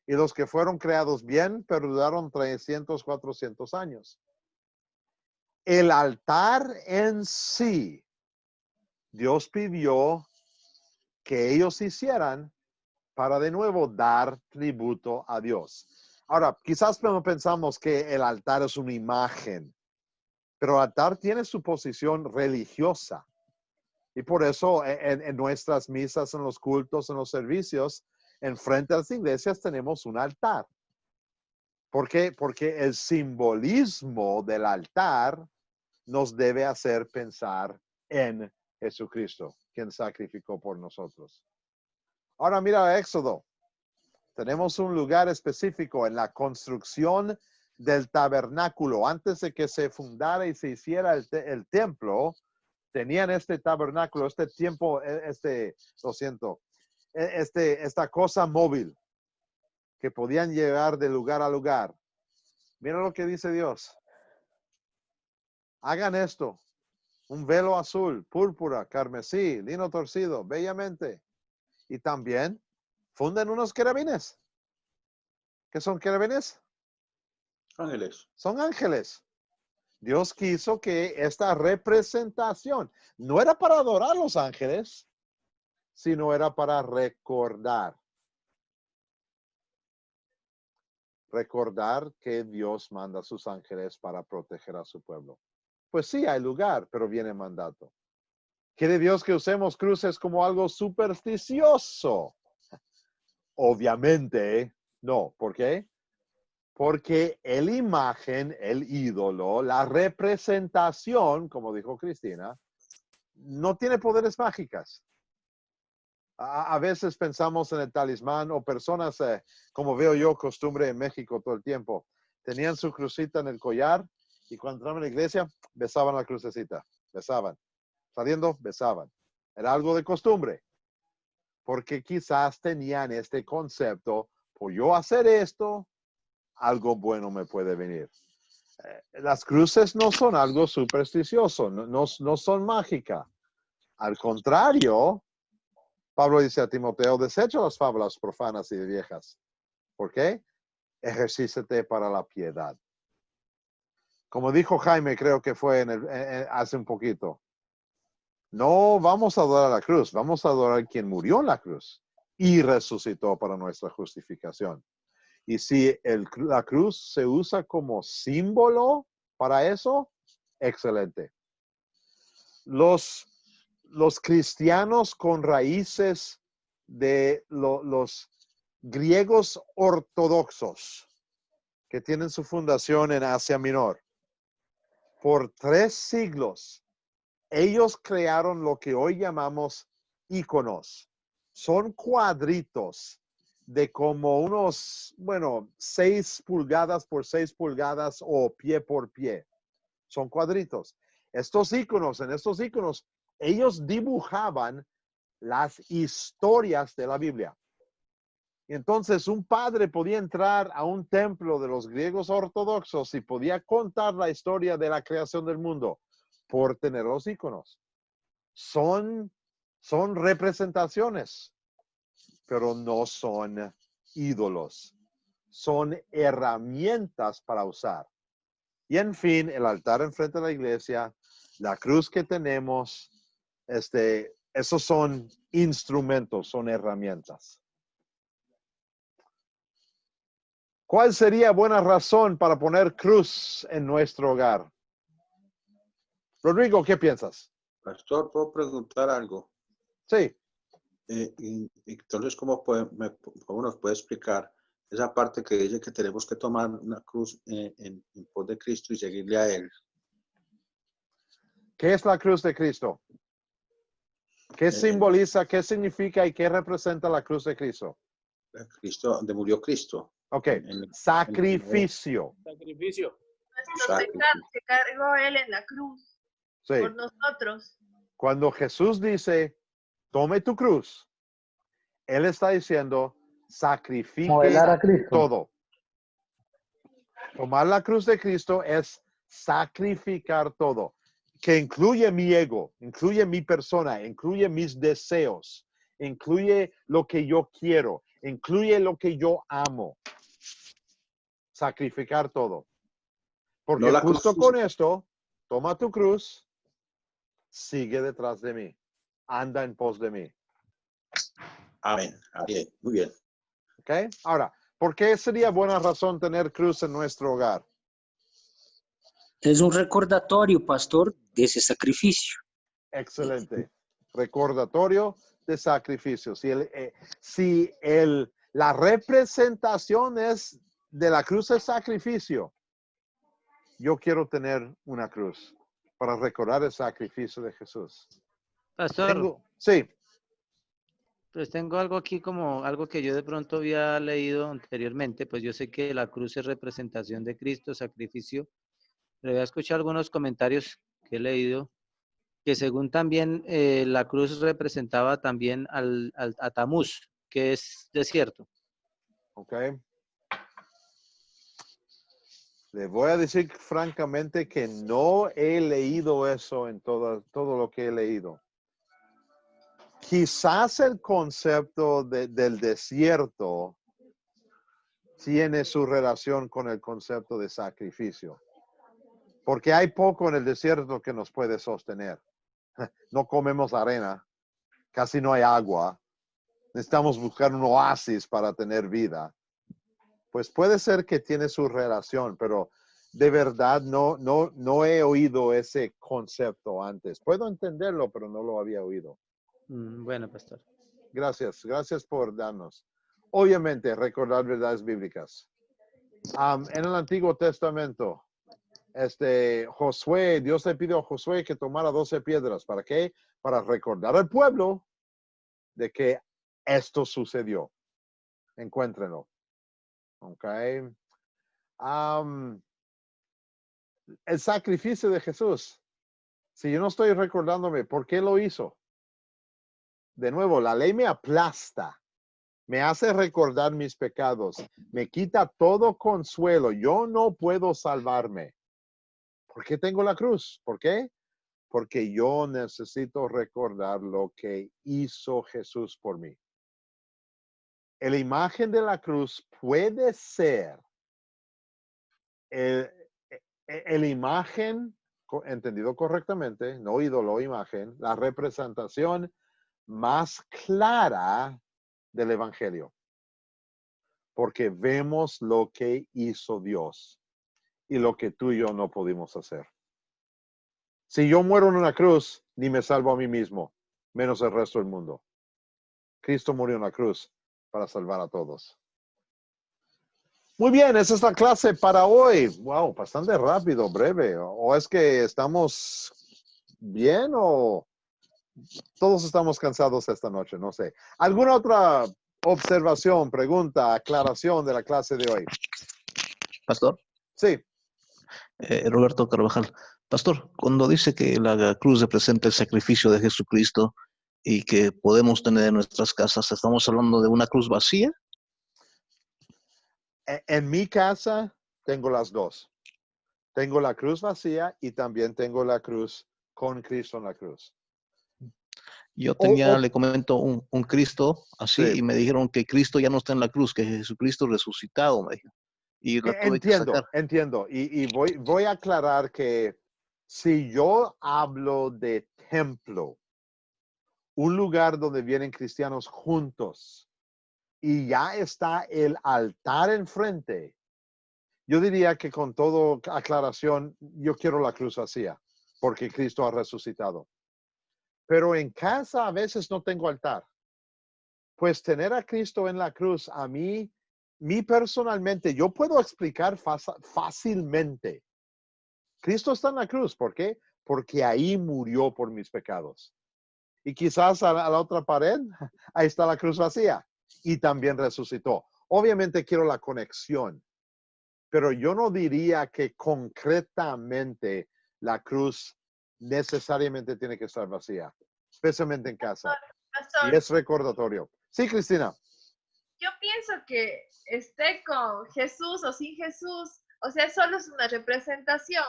Y los que fueron creados bien, perduraron 300, 400 años. el altar en sí, Dios pidió que ellos hicieran para de nuevo dar tributo a Dios. Ahora, quizás pensamos que el altar es una imagen, pero el altar tiene su posición religiosa. Y por eso en nuestras misas, en los cultos, en los servicios, enfrente a las iglesias tenemos un altar. ¿Por qué? Porque el simbolismo del altar nos debe hacer pensar en Jesucristo, quien sacrificó por nosotros. Ahora mira Éxodo. Tenemos un lugar específico en la construcción del tabernáculo. Antes de que se fundara y se hiciera el templo, tenían este tabernáculo, esta cosa móvil que podían llegar de lugar a lugar. Mira lo que dice Dios. Hagan esto. Un velo azul, púrpura, carmesí, lino torcido, bellamente. Y también funden unos querubines. ¿Qué son querubines? Ángeles. Son ángeles. Dios quiso que esta representación no era para adorar a los ángeles, sino era para recordar. Recordar que Dios manda a sus ángeles para proteger a su pueblo. Pues sí, hay lugar, pero viene mandato. ¿Quiere Dios que usemos cruces como algo supersticioso? Obviamente, no. ¿Por qué? Porque el imagen, el ídolo, la representación, como dijo Cristina, no tiene poderes mágicas. A veces pensamos en el talismán o personas, como veo yo costumbre en México todo el tiempo, tenían su crucita en el collar y cuando entraban a la iglesia, besaban la crucecita, besaban. Saliendo, besaban. Era algo de costumbre. Porque quizás tenían este concepto, por yo hacer esto, algo bueno me puede venir. Las cruces no son algo supersticioso, no son mágicas. Al contrario, Pablo dice a Timoteo, desecha las fábulas profanas y viejas. ¿Por qué? Ejercícete para la piedad. Como dijo Jaime, creo que fue hace un poquito. No vamos a adorar la cruz, vamos a adorar a quien murió en la cruz y resucitó para nuestra justificación. Y si la cruz se usa como símbolo para eso, excelente. Los cristianos con raíces de los griegos ortodoxos que tienen su fundación en Asia Menor, por 3 siglos, ellos crearon lo que hoy llamamos íconos. Son cuadritos de como unos, 6 pulgadas por 6 pulgadas o pie por pie. Son cuadritos. En estos íconos, ellos dibujaban las historias de la Biblia. Y entonces un padre podía entrar a un templo de los griegos ortodoxos y podía contar la historia de la creación del mundo por tener los íconos. Son representaciones, pero no son ídolos. Son herramientas para usar. Y en fin, el altar enfrente de la iglesia, la cruz que tenemos, esos son instrumentos, son herramientas. ¿Cuál sería buena razón para poner cruz en nuestro hogar? Rodrigo, ¿qué piensas? Pastor, ¿puedo preguntar algo? Sí. Entonces, ¿cómo nos puede explicar esa parte que dice que tenemos que tomar una cruz en pos de Cristo y seguirle a Él? ¿Qué es la cruz de Cristo? ¿Qué simboliza, qué significa y qué representa la cruz de Cristo? Cristo, donde murió Cristo. Ok, sacrificio. Sacrificio. Nuestros pecados que cargó Él en la cruz. Sí. Por nosotros. Cuando Jesús dice, tome tu cruz, Él está diciendo, sacrifique todo. Tomar la cruz de Cristo es sacrificar todo, que incluye mi ego, incluye mi persona, incluye mis deseos, incluye lo que yo quiero, incluye lo que yo amo. Sacrificar todo. Porque No la justo cruz con esto, toma tu cruz, sigue detrás de mí, anda en pos de mí. Amén. Amén. Muy bien. ¿Ok? Ahora, ¿por qué sería buena razón tener cruz en nuestro hogar? Es un recordatorio, pastor, de ese sacrificio. Excelente. Recordatorio de sacrificio. La representación es de la cruz de sacrificio, yo quiero tener una cruz para recordar el sacrificio de Jesús. Pastor, Sí. pues tengo algo aquí como algo que yo de pronto había leído anteriormente, pues yo sé que la cruz es representación de Cristo, sacrificio, pero había escuchado algunos comentarios que he leído que según también la cruz representaba también a Tamuz, que es desierto. Ok. Le voy a decir francamente que no he leído eso en todo lo que he leído. Quizás el concepto del desierto tiene su relación con el concepto de sacrificio. Porque hay poco en el desierto que nos puede sostener. No comemos arena, casi no hay agua. Necesitamos buscar un oasis para tener vida. Pues puede ser que tiene su relación, pero de verdad no he oído ese concepto antes. Puedo entenderlo, pero no lo había oído. Bueno, pastor. Gracias por darnos. Obviamente, recordar verdades bíblicas. En el Antiguo Testamento, Josué, Dios le pidió a Josué que tomara 12 piedras. ¿Para qué? Para recordar al pueblo de que esto sucedió. Encuéntrenlo. Ok. El sacrificio de Jesús. Si yo no estoy recordándome por qué lo hizo. De nuevo, la ley me aplasta. Me hace recordar mis pecados. Me quita todo consuelo. Yo no puedo salvarme. ¿Por qué tengo la cruz? ¿Por qué? Porque yo necesito recordar lo que hizo Jesús por mí. La imagen de la cruz puede ser el imagen, entendido correctamente, no ídolo, imagen, la representación más clara del Evangelio. Porque vemos lo que hizo Dios y lo que tú y yo no pudimos hacer. Si yo muero en una cruz, ni me salvo a mí mismo, menos el resto del mundo. Cristo murió en la cruz para salvar a todos. Muy bien, esa es la clase para hoy. Wow, bastante rápido, breve. ¿O es que estamos bien o todos estamos cansados esta noche? No sé. ¿Alguna otra observación, pregunta, aclaración de la clase de hoy? Pastor. Sí. Roberto Carvajal. Pastor, cuando dice que la cruz representa el sacrificio de Jesucristo y que podemos tener en nuestras casas, ¿estamos hablando de una cruz vacía? En mi casa tengo las dos. Tengo la cruz vacía y también tengo la cruz con Cristo en la cruz. Yo tenía, le comento, un Cristo así, Sí. y me dijeron que Cristo ya no está en la cruz, que Jesucristo resucitado, me dijeron. Y la tuve que sacar. Entiendo. Y voy a aclarar que si yo hablo de templo, un lugar donde vienen cristianos juntos y ya está el altar enfrente, yo diría que con toda aclaración, yo quiero la cruz vacía, porque Cristo ha resucitado. Pero en casa a veces no tengo altar. Pues tener a Cristo en la cruz, a mí personalmente, yo puedo explicar fácilmente. Cristo está en la cruz, ¿por qué? Porque ahí murió por mis pecados. Y quizás a la otra pared, ahí está la cruz vacía. Y también resucitó. Obviamente quiero la conexión. Pero yo no diría que concretamente la cruz necesariamente tiene que estar vacía. Especialmente en casa. Pastor, Y es recordatorio. Sí, Cristina. yo pienso que esté con Jesús o sin Jesús, o sea, solo es una representación,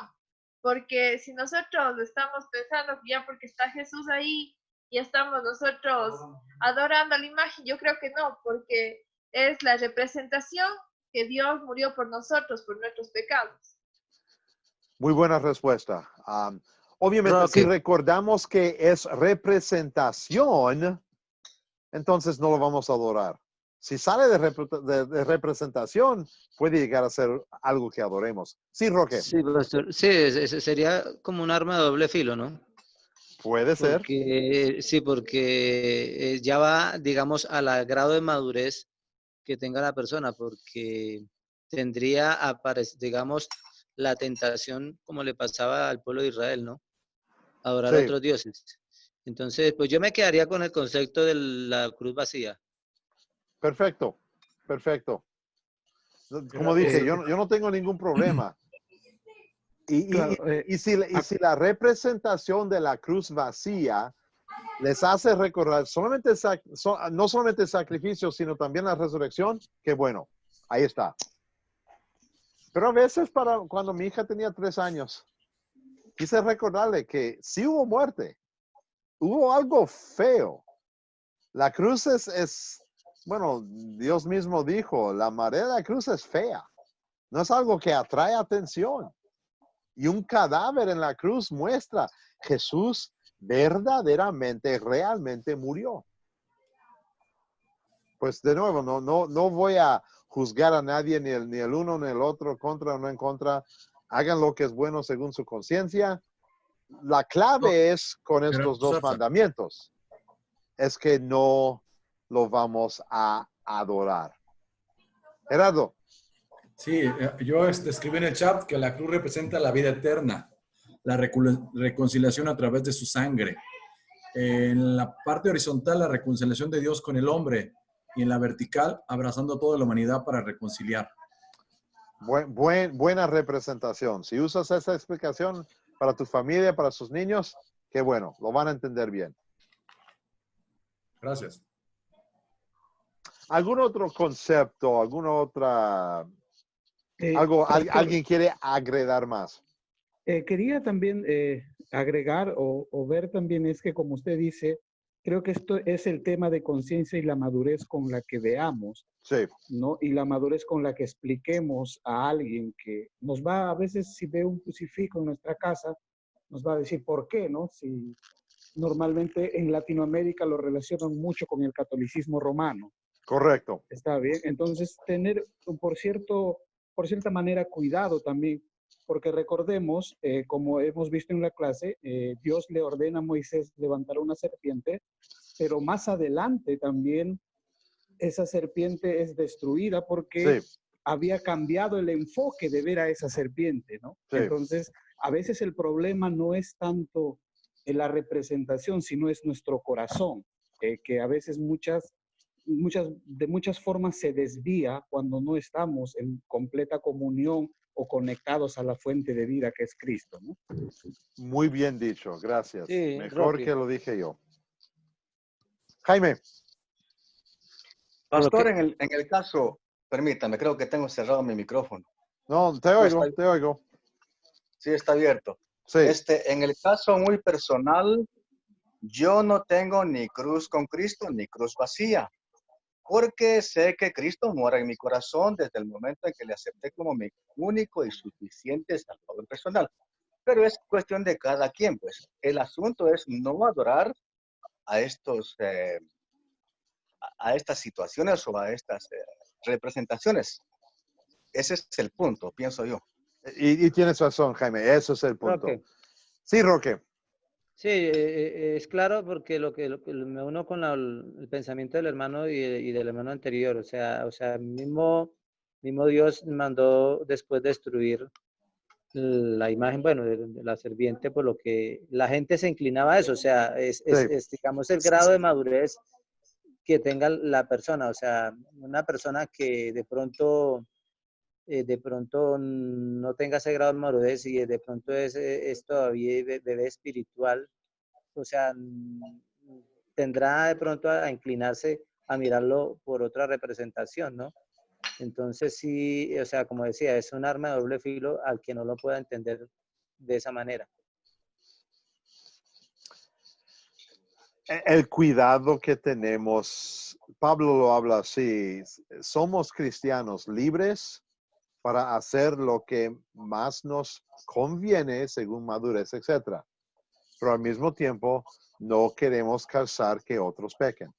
porque si nosotros estamos pensando que ya porque está Jesús ahí y estamos nosotros adorando la imagen, yo creo que no, porque es la representación que Dios murió por nosotros, por nuestros pecados. Muy buena respuesta. Obviamente, si Roque. recordamos que es representación, entonces no lo vamos a adorar. Si sale de representación, puede llegar a ser algo que adoremos. Sí, Roque. Sí, pastor. Sí, ese sería como un arma de doble filo, ¿no? Puede ser. Porque, sí, porque ya va, digamos, al grado de madurez que tenga la persona, porque tendría, digamos, la tentación como le pasaba al pueblo de Israel, ¿no? Adorar a Sí. otros dioses. Entonces, pues yo me quedaría con el concepto de la cruz vacía. Perfecto. Perfecto. Como Gracias, dije, Roque. yo no tengo ningún problema. Claro, Y si la representación de la cruz vacía les hace recordar no solamente el sacrificio, sino también la resurrección, qué bueno, ahí está. Pero a veces cuando mi hija tenía 3 años, quise recordarle que sí hubo muerte, hubo algo feo. La cruz bueno, Dios mismo dijo, la marea de la cruz es fea, no es algo que atrae atención. Y un cadáver en la cruz muestra Jesús verdaderamente, realmente murió. Pues de nuevo, no voy a juzgar a nadie, ni el uno ni el otro, contra o no en contra. Hagan lo que es bueno según su conciencia. La clave es con estos 2 mandamientos. Es que no lo vamos a adorar. Gerardo. Sí, yo escribí en el chat que la cruz representa la vida eterna, la reconciliación a través de su sangre. En la parte horizontal, la reconciliación de Dios con el hombre, y en la vertical, abrazando a toda la humanidad para reconciliar. Buena representación. Si usas esa explicación para tu familia, para sus niños, qué bueno, lo van a entender bien. Gracias. ¿Algún otro concepto, alguna otra, Pastor, alguien quiere agregar más? Quería también agregar o ver también es que, como usted dice, creo que esto es el tema de conciencia y la madurez con la que veamos, sí, ¿no? Y la madurez con la que expliquemos a alguien que nos va, a veces si ve un crucifijo en nuestra casa, nos va a decir por qué, ¿no? Si normalmente en Latinoamérica lo relacionan mucho con el catolicismo romano. Correcto. Está bien. Entonces, tener, por cierta manera, cuidado también, porque recordemos, como hemos visto en la clase, Dios le ordena a Moisés levantar una serpiente, pero más adelante también esa serpiente es destruida porque había cambiado el enfoque de ver a esa serpiente, ¿no? Sí. Entonces, a veces el problema no es tanto en la representación, sino es nuestro corazón, que a veces de muchas formas se desvía cuando no estamos en completa comunión o conectados a la fuente de vida que es Cristo, ¿no? Muy bien dicho, gracias. Sí, Mejor Roque. que lo dije yo. Jaime. Pastor, en el caso, permítame, creo que tengo cerrado mi micrófono. No, te oigo, te oigo. Sí, está abierto. Sí. En el caso muy personal, yo no tengo ni cruz con Cristo ni cruz vacía, porque sé que Cristo mora en mi corazón desde el momento en que le acepté como mi único y suficiente Salvador personal. Pero es cuestión de cada quien, pues. El asunto es no adorar a a estas situaciones o a estas representaciones. Ese es el punto, pienso yo. Y tienes razón, Jaime, eso es el punto. Roque. Sí, Roque. Sí, es claro porque lo que me uno con el pensamiento del hermano y del hermano anterior, o sea, mismo Dios mandó después destruir la imagen, bueno, de la serpiente, por lo que la gente se inclinaba a eso, o sea, digamos, el grado de madurez que tenga la persona, o sea, una persona que de pronto no tenga ese grado de madurez y de pronto es todavía bebé espiritual, o sea, tendrá de pronto a inclinarse a mirarlo por otra representación, ¿no? Entonces sí, o sea, como decía, es un arma de doble filo al que no lo pueda entender de esa manera. El cuidado que tenemos, Pablo lo habla así, somos cristianos libres, para hacer lo que más nos conviene según madurez, etc. Pero al mismo tiempo, no queremos causar que otros pequen.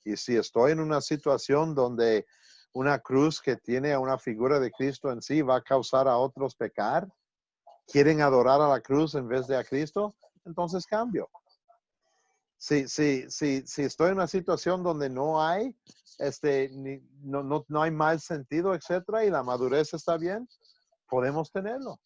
Y si estoy en una situación donde una cruz que tiene una figura de Cristo en sí va a causar a otros pecar, quieren adorar a la cruz en vez de a Cristo, entonces cambio. Si estoy en una situación donde no hay, no hay mal sentido, etcétera, y la madurez está bien, podemos tenerlo.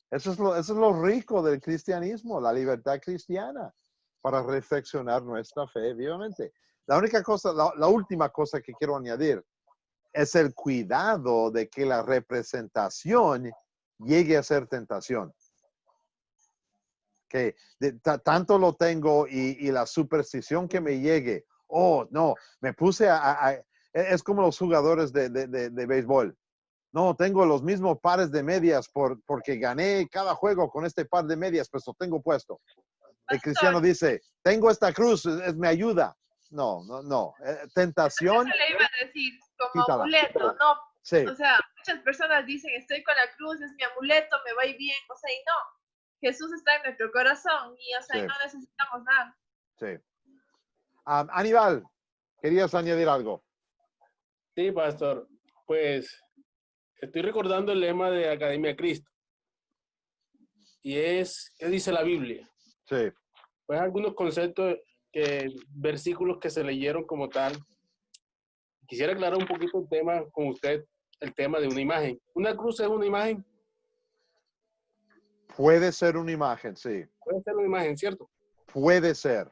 Eso es lo rico del cristianismo, la libertad cristiana, para reflexionar nuestra fe vivamente. La única cosa, la última cosa que quiero añadir es el cuidado de que la representación llegue a ser tentación. Que tanto lo tengo y la superstición que me llegue. Oh, no, me puse es como los jugadores de béisbol. No, tengo los mismos pares de medias porque gané cada juego con este par de medias, pues lo tengo puesto. El cristiano dice, tengo esta cruz, es mi ayuda. No. Tentación. Eso le iba a decir, como quítala. amuleto, ¿no? Sí. O sea, muchas personas dicen, estoy con la cruz, es mi amuleto, me va a ir bien. O sea, y no. Jesús está en nuestro corazón y, o sea, Sí. y no necesitamos nada. Sí. Aníbal, ¿querías añadir algo? Sí, pastor. Pues estoy recordando el lema de Academia Cristo. Y es, ¿qué dice la Biblia? Sí. Pues algunos conceptos, versículos que se leyeron como tal. Quisiera aclarar un poquito el tema con usted, el tema de una imagen. ¿Una cruz es una imagen? Puede ser una imagen, sí. Puede ser una imagen, ¿cierto? Puede ser.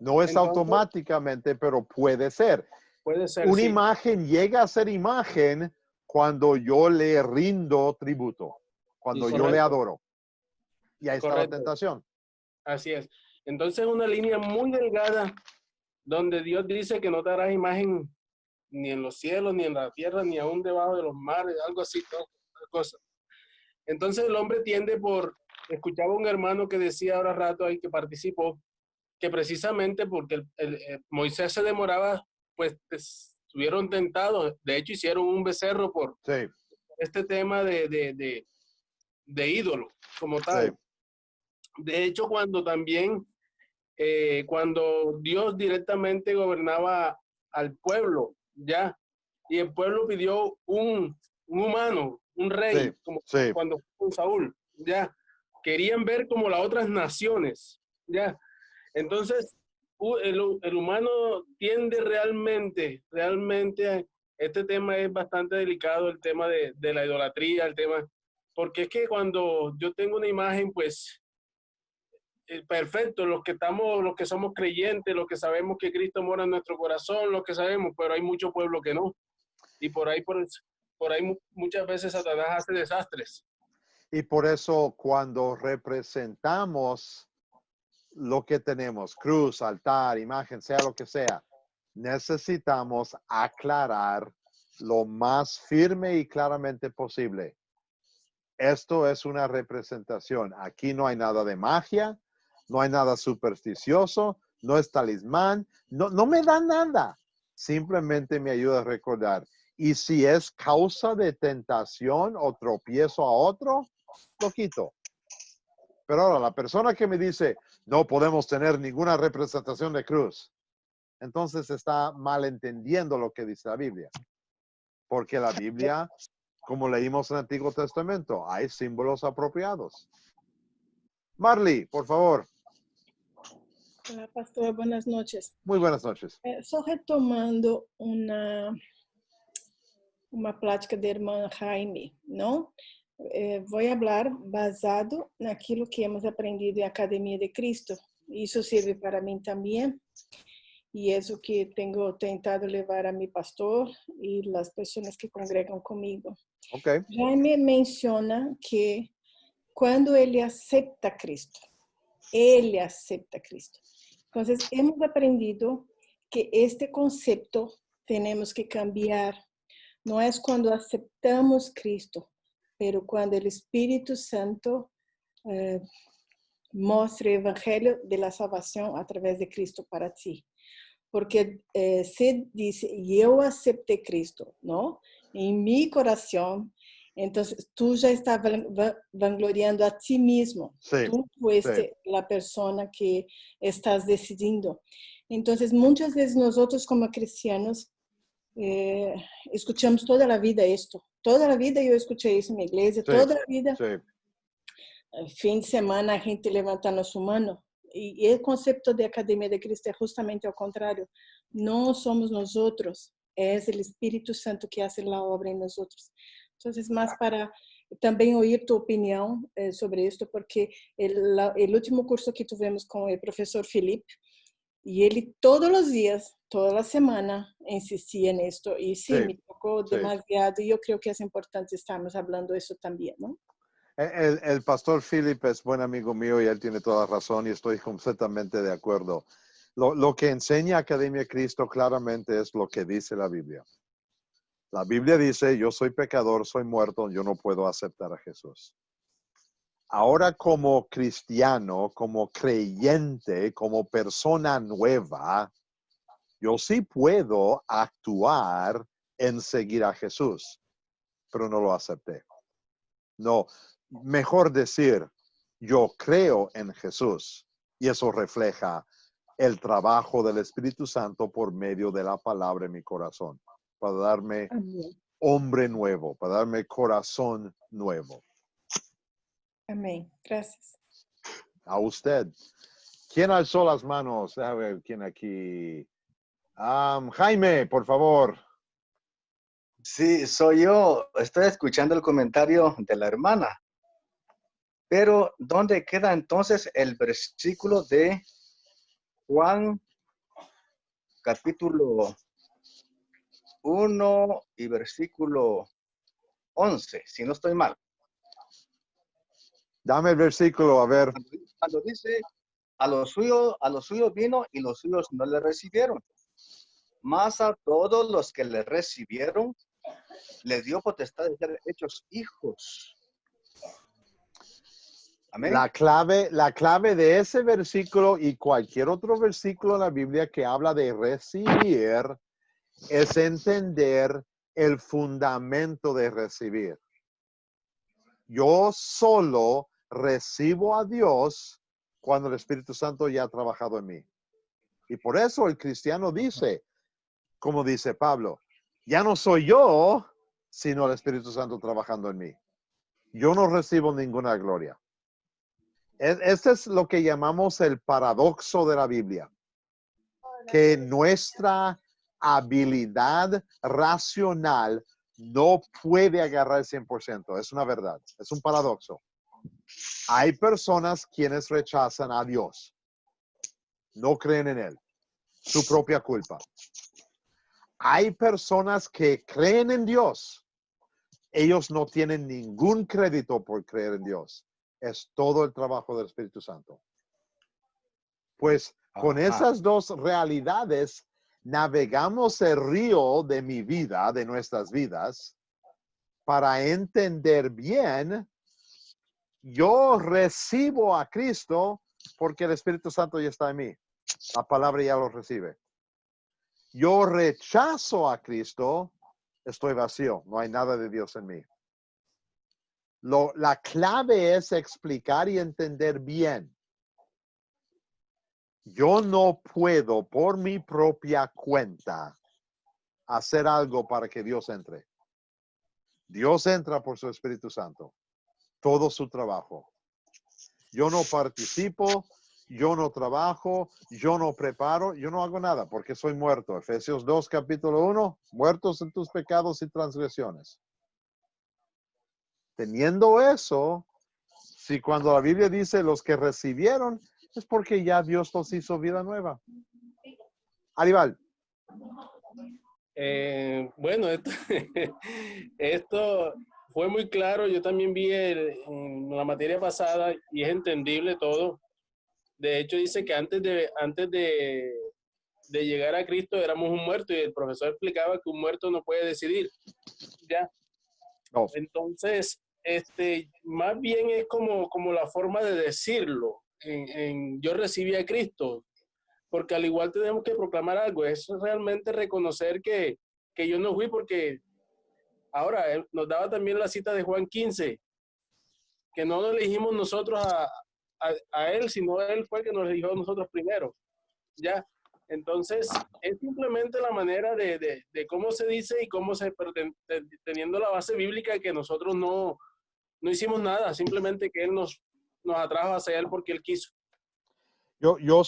No es Entonces, automáticamente, pero puede ser. Puede ser, Una sí. imagen llega a ser imagen cuando yo le rindo tributo, cuando yo le adoro. Y ahí está la Correcto. tentación. Así es. Entonces, una línea muy delgada donde Dios dice que no te harás imagen ni en los cielos, ni en la tierra, ni aún debajo de los mares, algo así, toda cosa. Entonces el hombre tiende escuchaba un hermano que decía ahora rato ahí que participó, que precisamente porque Moisés se demoraba, pues estuvieron tentados, de hecho hicieron un becerro por este tema de ídolo como tal. Sí. De hecho, cuando Dios directamente gobernaba al pueblo, ya, y el pueblo pidió un humano, un rey, como cuando fue Saúl, ya, querían ver como las otras naciones, ya. Entonces, el humano tiende realmente, este tema es bastante delicado, el tema de la idolatría, el tema, porque es que cuando yo tengo una imagen, pues, perfecto, los que somos creyentes, los que sabemos que Cristo mora en nuestro corazón, los que sabemos, pero hay mucho pueblo que no. Y por ahí muchas veces Satanás hace desastres. Y por eso cuando representamos lo que tenemos, cruz, altar, imagen, sea lo que sea, necesitamos aclarar lo más firme y claramente posible. Esto es una representación. Aquí no hay nada de magia, no hay nada supersticioso, no es talismán, no me da nada. Simplemente me ayuda a recordar. Y si es causa de tentación o tropiezo a otro, lo quito. Pero ahora, la persona que me dice, no podemos tener ninguna representación de cruz, entonces está malentendiendo lo que dice la Biblia. Porque la Biblia, como leímos en el Antiguo Testamento, hay símbolos apropiados. Marley, por favor. Hola, pastor, buenas noches. Muy buenas noches. Só retomando uma plática da irmã Jaime, não? Vou falar basado naquilo que hemos aprendido em Academia de Cristo. Isso serve para mim também. E é o que tenho tentado levar a meu pastor e as pessoas que congregam comigo. Okay. Jaime menciona que quando ele aceita Cristo, ele aceita Cristo. Então, hemos aprendido que este concepto temos que cambiar. Não é quando aceptamos Cristo, pero quando o Espírito Santo mostra o Evangelho de la salvação através de Cristo para ti. Porque se diz, eu aceitei Cristo, não? Em meu coração, Entonces, tú ya estás vangloriando a ti mismo. Sí, Tú fuiste la persona que estás decidiendo. Entonces, muchas veces nosotros como cristianos escuchamos toda la vida esto. Toda la vida yo escuché eso en mi iglesia, toda la vida. Fin de semana a gente levantando su mano. Y el concepto de Academia de Cristo es justamente al contrario. No somos nosotros, es el Espíritu Santo que hace la obra en nosotros. Entonces, más para también oír tu opinión sobre esto, porque el último curso que tuvimos con el profesor Felipe, y él todos los días, toda la semana, insistía en esto. Y sí, me tocó demasiado. Y yo creo que es importante estarnos hablando de eso también, ¿no? El pastor Philip es buen amigo mío y él tiene toda razón y estoy completamente de acuerdo. Lo que enseña Academia Cristo claramente es lo que dice la Biblia. La Biblia dice, yo soy pecador, soy muerto, yo no puedo aceptar a Jesús. Ahora como cristiano, como creyente, como persona nueva, yo sí puedo actuar en seguir a Jesús, pero no lo acepté. No, mejor decir, yo creo en Jesús y eso refleja el trabajo del Espíritu Santo por medio de la palabra en mi corazón, para darme hombre nuevo, para darme corazón nuevo. Amén. Gracias. A usted. ¿Quién alzó las manos? A ver, ¿quién aquí? Jaime, por favor. Sí, soy yo. Estoy escuchando el comentario de la hermana. Pero, ¿dónde queda entonces el versículo de Juan, capítulo 1 y versículo 11, si no estoy mal? Dame el versículo, a ver. Cuando dice, a los suyos vino y los suyos no le recibieron. Mas a todos los que le recibieron, le dio potestad de ser hechos hijos. Amén. La clave de ese versículo y cualquier otro versículo en la Biblia que habla de recibir es entender el fundamento de recibir. Yo solo recibo a Dios cuando el Espíritu Santo ya ha trabajado en mí. Y por eso el cristiano dice, como dice Pablo, ya no soy yo, sino el Espíritu Santo trabajando en mí. Yo no recibo ninguna gloria. Este es lo que llamamos el paradoxo de la Biblia, que nuestra habilidad racional no puede agarrar el 100%. Es una verdad, es un paradoxo. Hay personas quienes rechazan a Dios, no creen en Él, su propia culpa. Hay personas que creen en Dios, ellos no tienen ningún crédito por creer en Dios. Es todo el trabajo del Espíritu Santo. Pues con esas dos realidades, navegamos el río de mi vida, de nuestras vidas, para entender bien, yo recibo a Cristo porque el Espíritu Santo ya está en mí. La palabra ya lo recibe. Yo rechazo a Cristo, estoy vacío, no hay nada de Dios en mí. La clave es explicar y entender bien. Yo no puedo por mi propia cuenta hacer algo para que Dios entre. Dios entra por su Espíritu Santo. Todo su trabajo. Yo no participo, yo no trabajo, yo no preparo, yo no hago nada porque soy muerto. Efesios 2, capítulo 1, muertos en tus pecados y transgresiones. Teniendo eso, si cuando la Biblia dice los que recibieron, es porque ya Dios los hizo vida nueva. Aníbal. Bueno, esto fue muy claro. Yo también vi en la materia pasada y es entendible todo. De hecho, dice que antes de llegar a Cristo éramos un muerto y el profesor explicaba que un muerto no puede decidir. ¿Ya? No. Entonces, más bien es como la forma de decirlo. Yo recibí a Cristo. Porque al igual tenemos que proclamar algo, es realmente reconocer que yo no fui porque Ahora, él nos daba también la cita de Juan 15, que no lo elegimos nosotros a él, sino él fue el que nos eligió a nosotros primero. Ya, entonces es simplemente la manera de cómo se dice y cómo se, pero teniendo la base bíblica que nosotros no hicimos nada, simplemente que él nos atrajo hacia él porque él quiso. Yo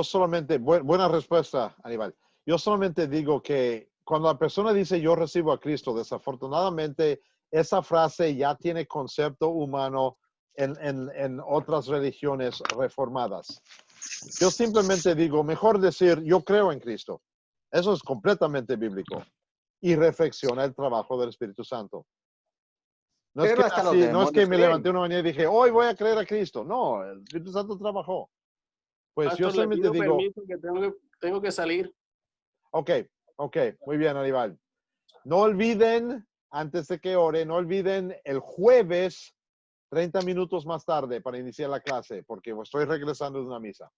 solamente, buena respuesta, Aníbal. Yo solamente digo que cuando la persona dice yo recibo a Cristo, desafortunadamente esa frase ya tiene concepto humano en otras religiones reformadas. Yo simplemente digo, mejor decir yo creo en Cristo. Eso es completamente bíblico. Y reflexiona el trabajo del Espíritu Santo. No es que me levanté una mañana y dije, hoy voy a creer a Cristo. No, el Espíritu Santo trabajó. Pues Pastor, yo solamente digo... permiso que tengo que salir. Ok, muy bien, Aníbal. No olviden, antes de que ore, no olviden el jueves, 30 minutos más tarde para iniciar la clase, porque estoy regresando de una misa.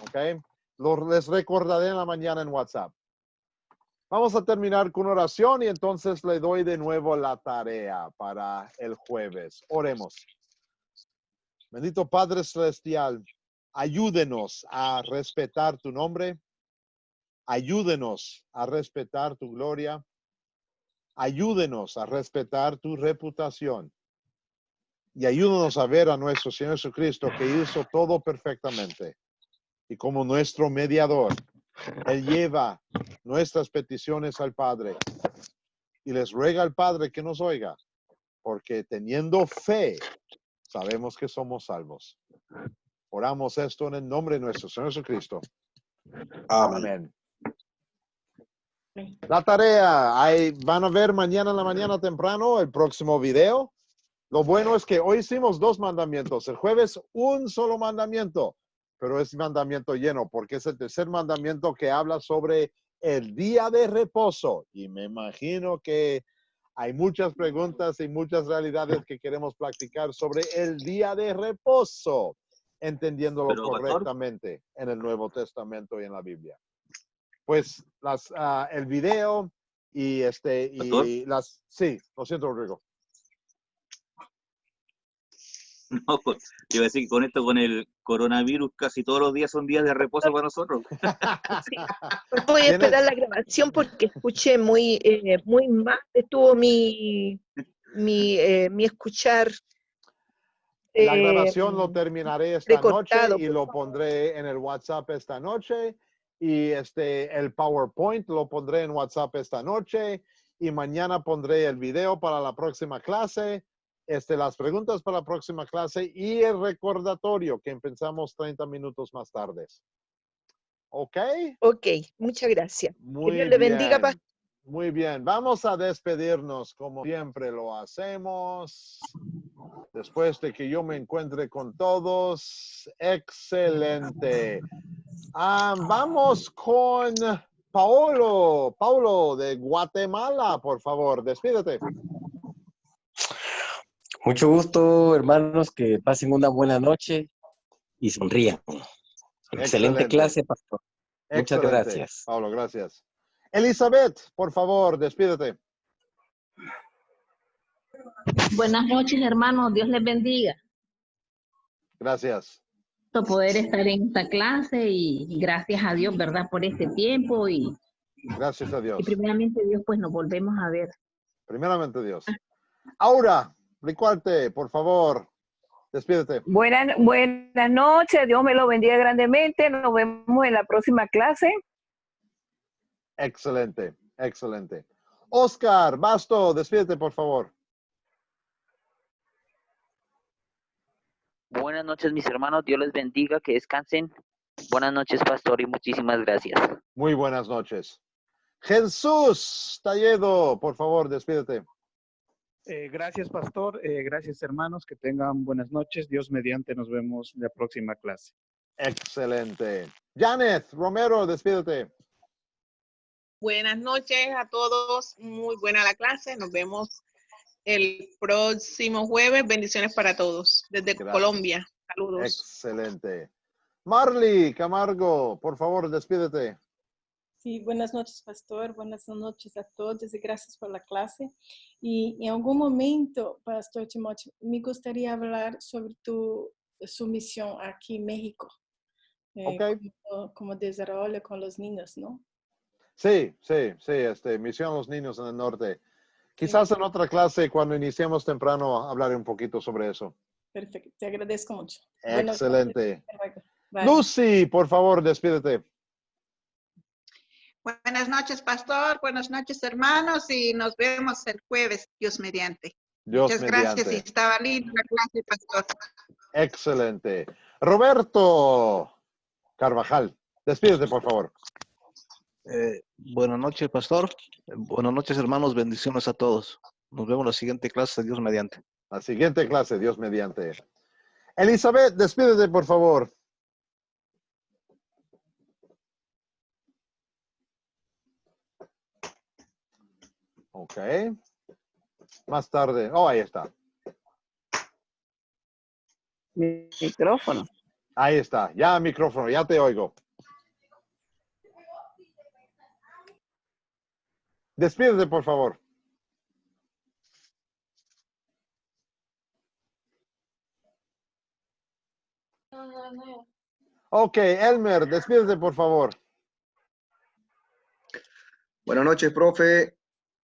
Ok, les recordaré en la mañana en WhatsApp. Vamos a terminar con oración y entonces le doy de nuevo la tarea para el jueves. Oremos. Bendito Padre Celestial, ayúdenos a respetar tu nombre. Ayúdenos a respetar tu gloria. Ayúdenos a respetar tu reputación. Y ayúdenos a ver a nuestro Señor Jesucristo que hizo todo perfectamente. Y como nuestro mediador, Él lleva nuestras peticiones al Padre. Y les ruega al Padre que nos oiga. Porque teniendo fe, sabemos que somos salvos. Oramos esto en el nombre de nuestro Señor Jesucristo. Amén. La tarea, van a ver mañana en la mañana temprano el próximo video. Lo bueno es que hoy hicimos 2 mandamientos. El jueves un solo mandamiento, pero es mandamiento lleno porque es el tercer mandamiento que habla sobre el día de reposo. Y me imagino que hay muchas preguntas y muchas realidades que queremos practicar sobre el día de reposo, entendiéndolo correctamente en el Nuevo Testamento y en la Biblia. Pues el video y sí, lo siento, Rodrigo. No, iba a decir que con esto, con el coronavirus, casi todos los días son días de reposo para nosotros. Sí. Voy a esperar la grabación porque escuché muy mal, estuvo mi escuchar. La grabación lo terminaré esta noche y lo pondré en el WhatsApp esta noche. Y el PowerPoint lo pondré en WhatsApp esta noche. Y mañana pondré el video para la próxima clase. Las preguntas para la próxima clase y el recordatorio que empezamos 30 minutos más tarde. ¿Ok? Ok, muchas gracias. Muy que Dios le bendiga, bien. Muy bien. Vamos a despedirnos como siempre lo hacemos. Después de que yo me encuentre con todos. Excelente. Vamos con Paulo. Paulo de Guatemala, por favor, despídete. Mucho gusto, hermanos, que pasen una buena noche y sonrían. Excelente clase, pastor. Muchas gracias. Pablo, gracias. Elizabeth, por favor, despídete. Buenas noches, hermanos. Dios les bendiga. Gracias. Por poder estar en esta clase y gracias a Dios, ¿verdad? Por este tiempo y gracias a Dios. Y primeramente Dios, pues nos volvemos a ver. Primeramente Dios. Aura, Ricuarte, por favor, despídete. Buenas noches, Dios me lo bendiga grandemente. Nos vemos en la próxima clase. Excelente, excelente. Oscar Basto, despídete, por favor. Buenas noches, mis hermanos. Dios les bendiga, que descansen. Buenas noches, pastor, y muchísimas gracias. Muy buenas noches. Jesús Talledo, por favor, despídete. Gracias, pastor. Gracias, hermanos. Que tengan buenas noches. Dios mediante, nos vemos en la próxima clase. Excelente. Janet Romero, despídete. Buenas noches a todos. Muy buena la clase. Nos vemos el próximo jueves. Bendiciones para todos. Desde Colombia. Saludos. Excelente. Marley Camargo, por favor, despídete. Sí, buenas noches, pastor. Buenas noches a todos y gracias por la clase. Y en algún momento, Pastor Timoteo, me gustaría hablar sobre su misión aquí en México, como desarrollo con los niños, ¿no? Sí, misión a los niños en el norte. Quizás en otra clase, cuando iniciemos temprano, hablaré un poquito sobre eso. Perfecto, te agradezco mucho. Excelente. Bye. Lucy, por favor, despídete. Buenas noches, pastor. Buenas noches, hermanos. Y nos vemos el jueves, Dios mediante. Muchas gracias. Y estaba linda la clase, pastor. Excelente. Roberto Carvajal, despídete, por favor. Buenas noches, pastor. Buenas noches, hermanos. Bendiciones a todos. Nos vemos en la siguiente clase, Dios mediante. La siguiente clase, Dios mediante. Elizabeth, despídete, por favor. Ok. Más tarde. Oh, ahí está. Micrófono. Ahí está. Ya micrófono. Ya te oigo. Despídete, por favor. No. Ok, Elmer, despídete, por favor. Buenas noches, profe.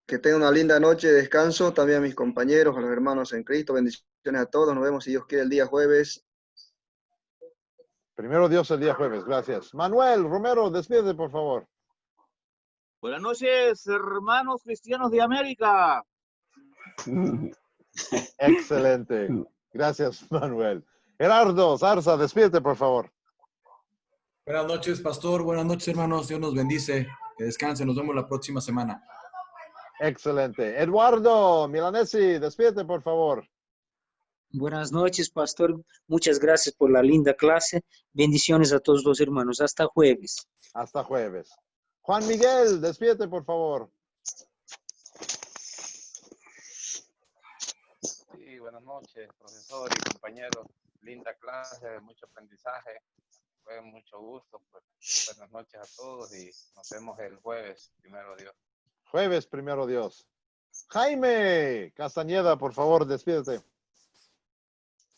Que tenga una linda noche de descanso. También a mis compañeros, a los hermanos en Cristo. Bendiciones a todos. Nos vemos, si Dios quiere, el día jueves. Primero Dios el día jueves. Gracias. Manuel Romero, despídete, por favor. Buenas noches, hermanos cristianos de América. Excelente. Gracias, Manuel. Gerardo Zarza, despídete, por favor. Buenas noches, pastor. Buenas noches, hermanos. Dios nos bendice. Que descansen. Nos vemos la próxima semana. Excelente. Eduardo Milanesi, despídete, por favor. Buenas noches, pastor. Muchas gracias por la linda clase. Bendiciones a todos los hermanos. Hasta jueves. Hasta jueves. Juan Miguel, despídete, por favor. Sí, buenas noches, profesor y compañeros. Linda clase, mucho aprendizaje. Fue mucho gusto. Pues, buenas noches a todos y nos vemos el jueves, primero Dios. Jueves, primero Dios. Jaime Castañeda, por favor, despídete.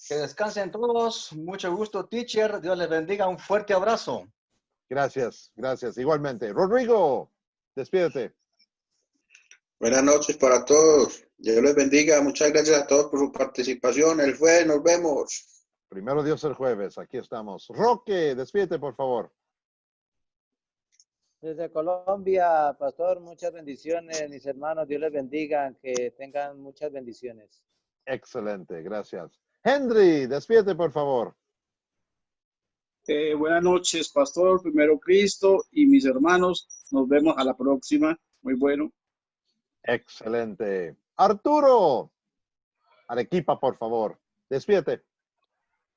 Que descansen todos. Mucho gusto, teacher. Dios les bendiga. Un fuerte abrazo. Gracias, gracias. Igualmente. Rodrigo, despídete. Buenas noches para todos. Dios les bendiga. Muchas gracias a todos por su participación. El jueves nos vemos. Primero Dios el jueves. Aquí estamos. Roque, despídete, por favor. Desde Colombia, pastor, muchas bendiciones, mis hermanos. Dios les bendiga, que tengan muchas bendiciones. Excelente, gracias. Henry, despídete, por favor. Buenas noches, pastor, primero Cristo y mis hermanos. Nos vemos a la próxima. Muy bueno. Excelente. Arturo, Arequipa, por favor. Despídete.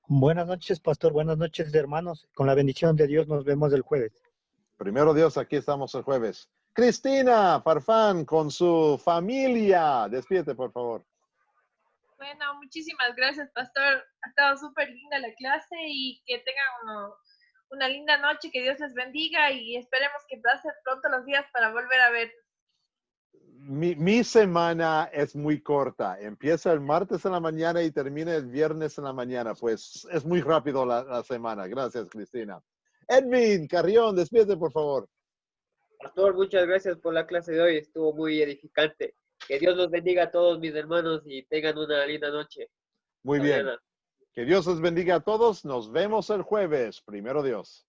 Buenas noches, pastor. Buenas noches, hermanos. Con la bendición de Dios nos vemos el jueves. Primero Dios, aquí estamos el jueves. Cristina Farfán con su familia. Despídete, por favor. Bueno, muchísimas gracias, pastor. Ha estado súper linda la clase y que tengan una linda noche, que Dios les bendiga y esperemos que pase pronto los días para volver a ver. Mi semana es muy corta. Empieza el martes en la mañana y termina el viernes en la mañana. Pues es muy rápido la semana. Gracias, Cristina. Edwin Carrión, despídete, por favor. Pastor, muchas gracias por la clase de hoy. Estuvo muy edificante. Que Dios los bendiga a todos mis hermanos y tengan una linda noche. Muy bien. Que Dios les bendiga a todos. Nos vemos el jueves. Primero Dios.